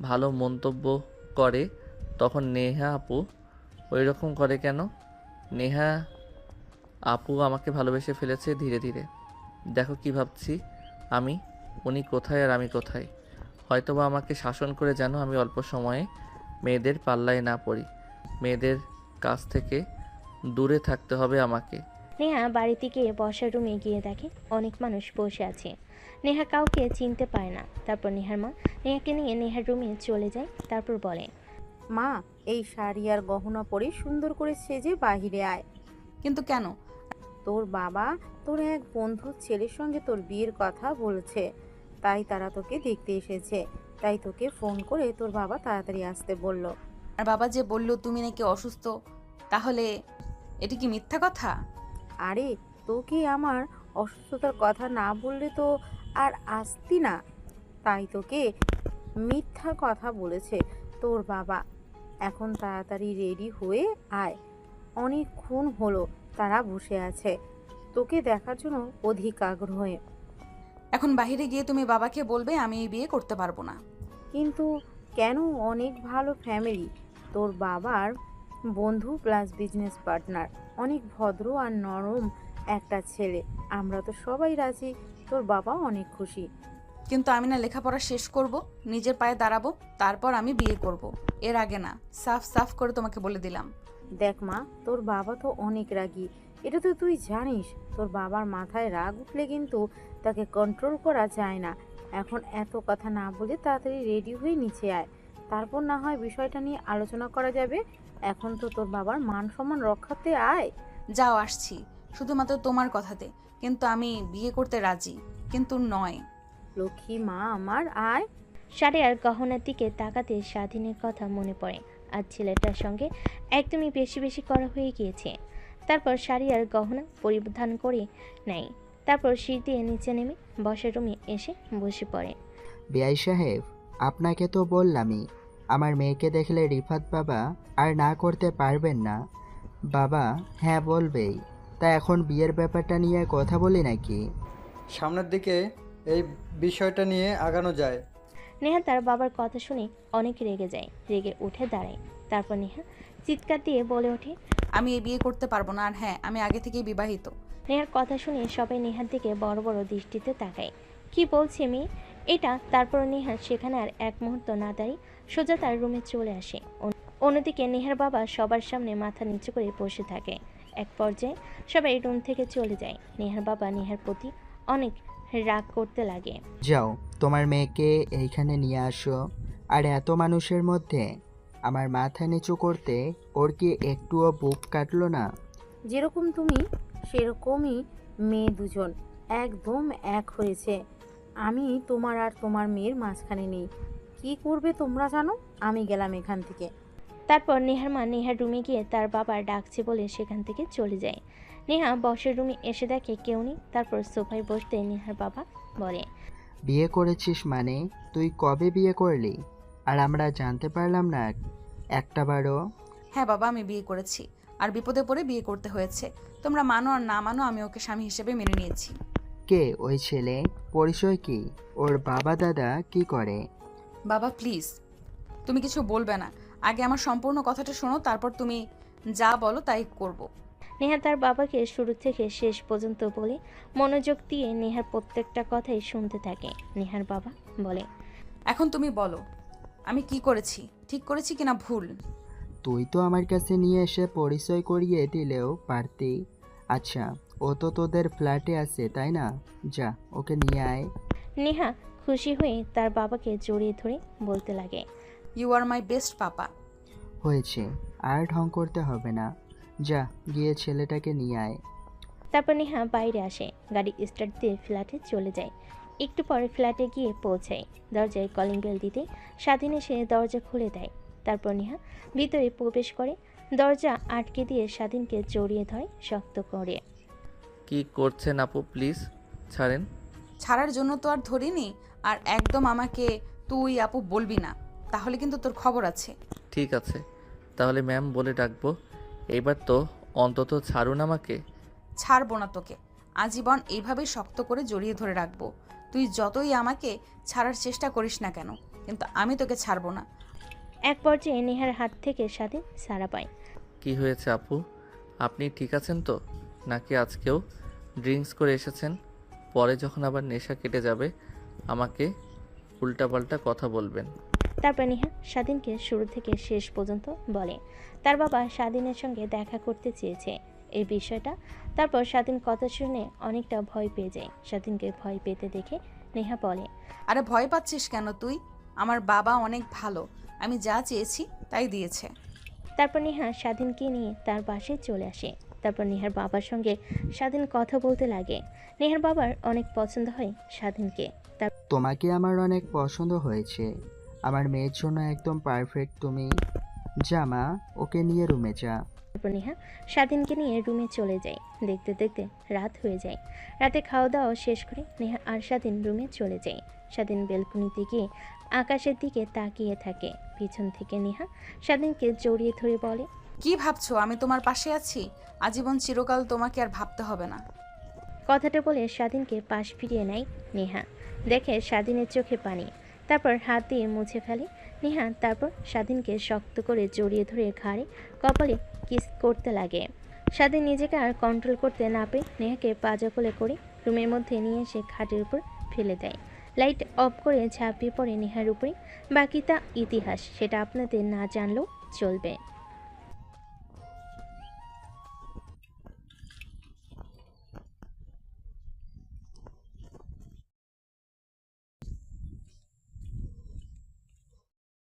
ভালো মন্তব্য করে তখন নেহা আপু ওই রকম করে কেন? নেহা আপু আমাকে ভালোবেসে ফেলেছে ধীরে ধীরে। দেখো কি ভাবছি আমি, উনি কোথায় আর আমি কোথায়। হয়তোবা আমাকে শাসন করে যেন আমি অল্প সময়ে মেয়েদের পাল্লায় না পড়ি। মেয়েদের কাছ থেকে দূরে থাকতে হবে আমাকে। নেহা বাড়িতে গিয়ে বসার রুমে গিয়ে দেখে অনেক মানুষ বসে আছে। নেহা কাউকে চিনতে পারে না। তারপর নেহার মা নেহাকে নিয়ে নেহার রুমে চলে যায়। তারপর বলে, মা এই শাড়ি আর গহনা পরে সুন্দর করে সেজে বাহিরে আয়। কিন্তু কেন? তোর বাবা তোর এক বন্ধুর ছেলের সঙ্গে তোর বিয়ের কথা বলছে, তাই তারা তোকে দেখতে এসেছে। তাই তোকে ফোন করে তোর বাবা তাড়াতাড়ি আসতে বলল। আর বাবা যে বলল তুমি নাকি অসুস্থ, তাহলে এটা কি মিথ্যা কথা? আরে তোকে আমার অসুস্থতার কথা না বললে তো আর আসতি না, তাই তোকে মিথ্যা কথা বলেছে তোর বাবা। এখন তাড়াতাড়ি রেডি হয়ে আয়, অনেকক্ষণ হলো তারা বসে আছে তোকে দেখার জন্য অধিক আগ্রহে। এখন বাইরে গিয়ে তুমি বাবাকে বলবে আমি এই বিয়ে করতে পারবো না। কিন্তু কেন? অনেক ভালো ফ্যামিলি, তোর বাবার বন্ধু প্লাস বিজনেস পার্টনার, অনেক ভদ্র আর নরম একটা ছেলে। আমরা তো সবাই রাজি, তোর বাবা অনেক খুশি। কিন্তু আমি না লেখাপড়া শেষ করব, নিজের পায়ে দাঁড়াবো, তারপর আমি বিয়ে করব, এর আগে না। সাফ সাফ করে তোমাকে বলে দিলাম। দেখ মা, তোর বাবা তো অনেক রাগী, এটা তো তুই জানিস। তোর বাবার মাথায় রাগ উঠলে কিন্তু তাকে কন্ট্রোল করা যায় না। এখন এত কথা না বলে তাড়াতাড়ি রেডি হয়ে নিচে আয়, তারপর না হয় বিষয়টা নিয়ে আলোচনা করা যাবে। এখন তো তোর বাবার মান সম্মান রক্ষাতে আয়। যাও, আসছি, শুধুমাত্র তোমার কথাতে। কিন্তু আমি বিয়ে করতে রাজি, কিন্তু নয়। লক্ষ্মী মা আমার, আয়। শাড়ি আর গহনার দিকে তাকাতে স্বাধীনের কথা মনে পড়ে। আর ছেলেটার সঙ্গে একদমই বেশি বেশি করা হয়ে গিয়েছে। তারপর শাড়ি আর গহনা পরিধান করে নেয়। তারপর সিঁড়ি দিয়ে নিচে নেমে বসার রুমে এসে বসে পড়ে। বিআই সাহেব, আপনাকে তো বললামই আমার মেয়েকে দেখলে রিফাত বাবা আর না করতে পারবেন না। বাবা হ্যাঁ বলবেই। তা এখন বিয়ের ব্যাপারটা নিয়ে কথা বলি নাকি? সামনের দিকে এই বিষয়টা নিয়ে আগানো যায়। নেহা তার বাবার কথা শুনে অনেক রেগে যায়। রেগে উঠে দাঁড়ায়। তারপর নেহা চিৎকার দিয়ে বলে ওঠে, আমি এই বিয়ে করতে পারবো না। আর হ্যাঁ, আমি আগে থেকেই বিবাহিত। নেহার কথা শুনে সবাই নেহার দিকে বড় বড় দৃষ্টিতে তাকায়। কি বলছে মেয়ে এটা? তারপর নেহা সেখানে আর এক মুহূর্ত না দাঁড়িয়ে সোজা তার রুমে চলে আসে। অন্যদিকে নেহার বাবা সবার সামনে মাথা নিচু করে বসে থাকে। এক পর্যায়ে সবাই রুম থেকে চলে যায়। নেহার বাবা নেহার প্রতি অনেক রাগ করতে লাগে। যাও তোমার মেয়েকে এইখানে নিয়ে আসো। আর এত মানুষের মধ্যে আমার মাথা নিচু করতে ওর কি একটুও বুক কাটলো না? যেরকম তুমি সেরকমই মেয়ে, দুজন একদম এক হয়েছে। আমি তোমার আর তোমার মেয়ের মাঝখানে নেই। কি করবে তোমরা জানো? আমি গেলাম এখান থেকে। তারপর নেহার মা নেহার রুমে গিয়ে তার বাবা ডাকছে বলে সেখান থেকে চলে যায়। নেহা বসের রুমে এসে দেখে কেউ নেই। তারপর সোফায় বসতে নেহার বাবা বলে, বিয়ে করেছিস মানে? তুই কবে বিয়ে করলি? আর আমরা জানতে পারলাম না একটাবারও? হ্যাঁ বাবা, আমি বিয়ে করেছি, আর বিপদে পড়ে বিয়ে করতে হয়েছে। তোমরা মানো আর না মানো, আমি ওকে স্বামী হিসেবে মেনে নিয়েছি। কে ওই ছেলে? পরিচয় কি? ওর বাবা দাদা কি করে? বাবা প্লিজ, তুমি কিছু বলবে না। আগে আমার সম্পূর্ণ কথাটা শোনো, তারপর তুমি যা বলো তাই করব। নেহা তার বাবাকে শুরু থেকে শেষ পর্যন্ত বলে মনোযোগ দিয়ে নেহার প্রত্যেকটা কথাই শুনতে থাকে। নেহার বাবা বলে, এখন তুমি বলো, আমি কি করেছি, ঠিক করেছি কিনা ভুল? তুই তো আমার কাছে নিয়ে এসে পরিচয় করিয়ে দিলেও পারতি। আচ্ছা, ও তো তোদের ফ্ল্যাটে আছে তাই না? যা, ওকে নিয়ে আয়। নেহা খুশি হয়ে তার বাবাকে জড়িয়ে ধরে বলতে লাগে, ইউ আর মাই বেস্ট পাপা। হয়েছে, আর ঢং করতে হবে না। যা, গিয়ে ছেলেটাকে নিয়ে আয়। তারপর নেহা বাইরে আসে, গাড়ি স্টার্ট দিয়ে ফ্ল্যাটে চলে যায়। একটু পরে ফ্ল্যাটে গিয়ে পৌঁছায়। দরজায় কলিং বেল দিতে স্বাধীন এসে দরজা খুলে দেয়। তারপর নেহা ভিতরে প্রবেশ করে দরজা আটকে দিয়ে স্বাধীনকে জড়িয়ে ধরে শক্ত করে। কি করছেন আপু, প্লিজ ছাড়েন। ছাড়ার জন্য তো আর ধরিনি, আর একদম আমাকে তুই আপু বলবি না, তাহলে কিন্তু তোর খবর আছে। ঠিক আছে, তাহলে ম্যাম বলে ডাকবো। এইবার তো অন্তত ছাড়ুন আমাকে। ছাড়বো না তোকে, আজীবন এইভাবেই শক্ত করে জড়িয়ে ধরে রাখবো। তুই যতই আমাকে ছাড়ার চেষ্টা করিস না কেন, কিন্তু আমি তোকে ছাড়বো না। এক পর্যায়ে নেহার হাত থেকে স্বাধীন সাড়া পায়। কি হয়েছে আপু, আপনি ঠিক আছেন তো? নাকি আজকেও ড্রিঙ্কস করে এসেছেন? পরে যখন আবার নেশা কেটে যাবে আমাকে উল্টাপাল্টা কথা বলবেন। তারপর নেহা স্বাধীনকে শুরু থেকে শেষ পর্যন্ত বলে তার বাবা স্বাধীনের সঙ্গে দেখা করতে চেয়েছে এই বিষয়টা। তারপর স্বাধীন কথা শুনে অনেকটা ভয় পেয়ে যায়। স্বাধীনকে ভয় পেতে দেখে নেহা বলে, আরে ভয় পাচ্ছিস কেন তুই? আমার বাবা অনেক ভালো, আমি যা চেয়েছি তাই দিয়েছে। তারপর নেহা স্বাধীনকে নিয়ে তার বাসায় চলে আসে। তারপর নেহার বাবার সঙ্গে স্বাধীন কথা বলতে লাগে। নেহার বাবার অনেক পছন্দ হয় স্বাধীনকে। তোমাকে আমার অনেক পছন্দ হয়েছে। আমার মেয়ের জন্য একদম পারফেক্ট তুমি। যা মা, ওকে নিয়ে রুমে যা। তারপর নেহা স্বাধীনকে নিয়ে রুমে চলে যায়। দেখতে দেখতে রাত হয়ে যায়। রাতে খাওয়া দাওয়া শেষ করে নেহা আর স্বাধীন রুমে চলে যায়। স্বাধীন বেলকুনিতে গিয়ে আকাশের দিকে তাকিয়ে থাকে। পিছন থেকে নেহা স্বাধীনকে জড়িয়ে ধরে বলে, কি ভাবছো আমি তোমার পাশে আছি? আজীবন চিরকাল তোমাকে আর ভাবতে হবে না। কথাটা বলে স্বাধীনকে পাশ ফিরিয়ে নেয় নেহা। দেখে স্বাধীনের চোখে পানি। তারপর হাত দিয়ে মুছে ফেলে নেহা। তারপর স্বাধীনকে শক্ত করে জড়িয়ে ধরে ঘাড়ে কপালে কিস করতে লাগে। স্বাধীন নিজেকে আর কন্ট্রোল করতে না পেরে নেহাকে পাজা কোলে করে রুমের মধ্যে নিয়ে এসে খাটের উপর ফেলে দেয়। লাইট অফ করে ঝাঁপিয়ে পড়ে নেহার উপরে। বাকিটা ইতিহাস, সেটা আপনাদের না জানলেও চলবে।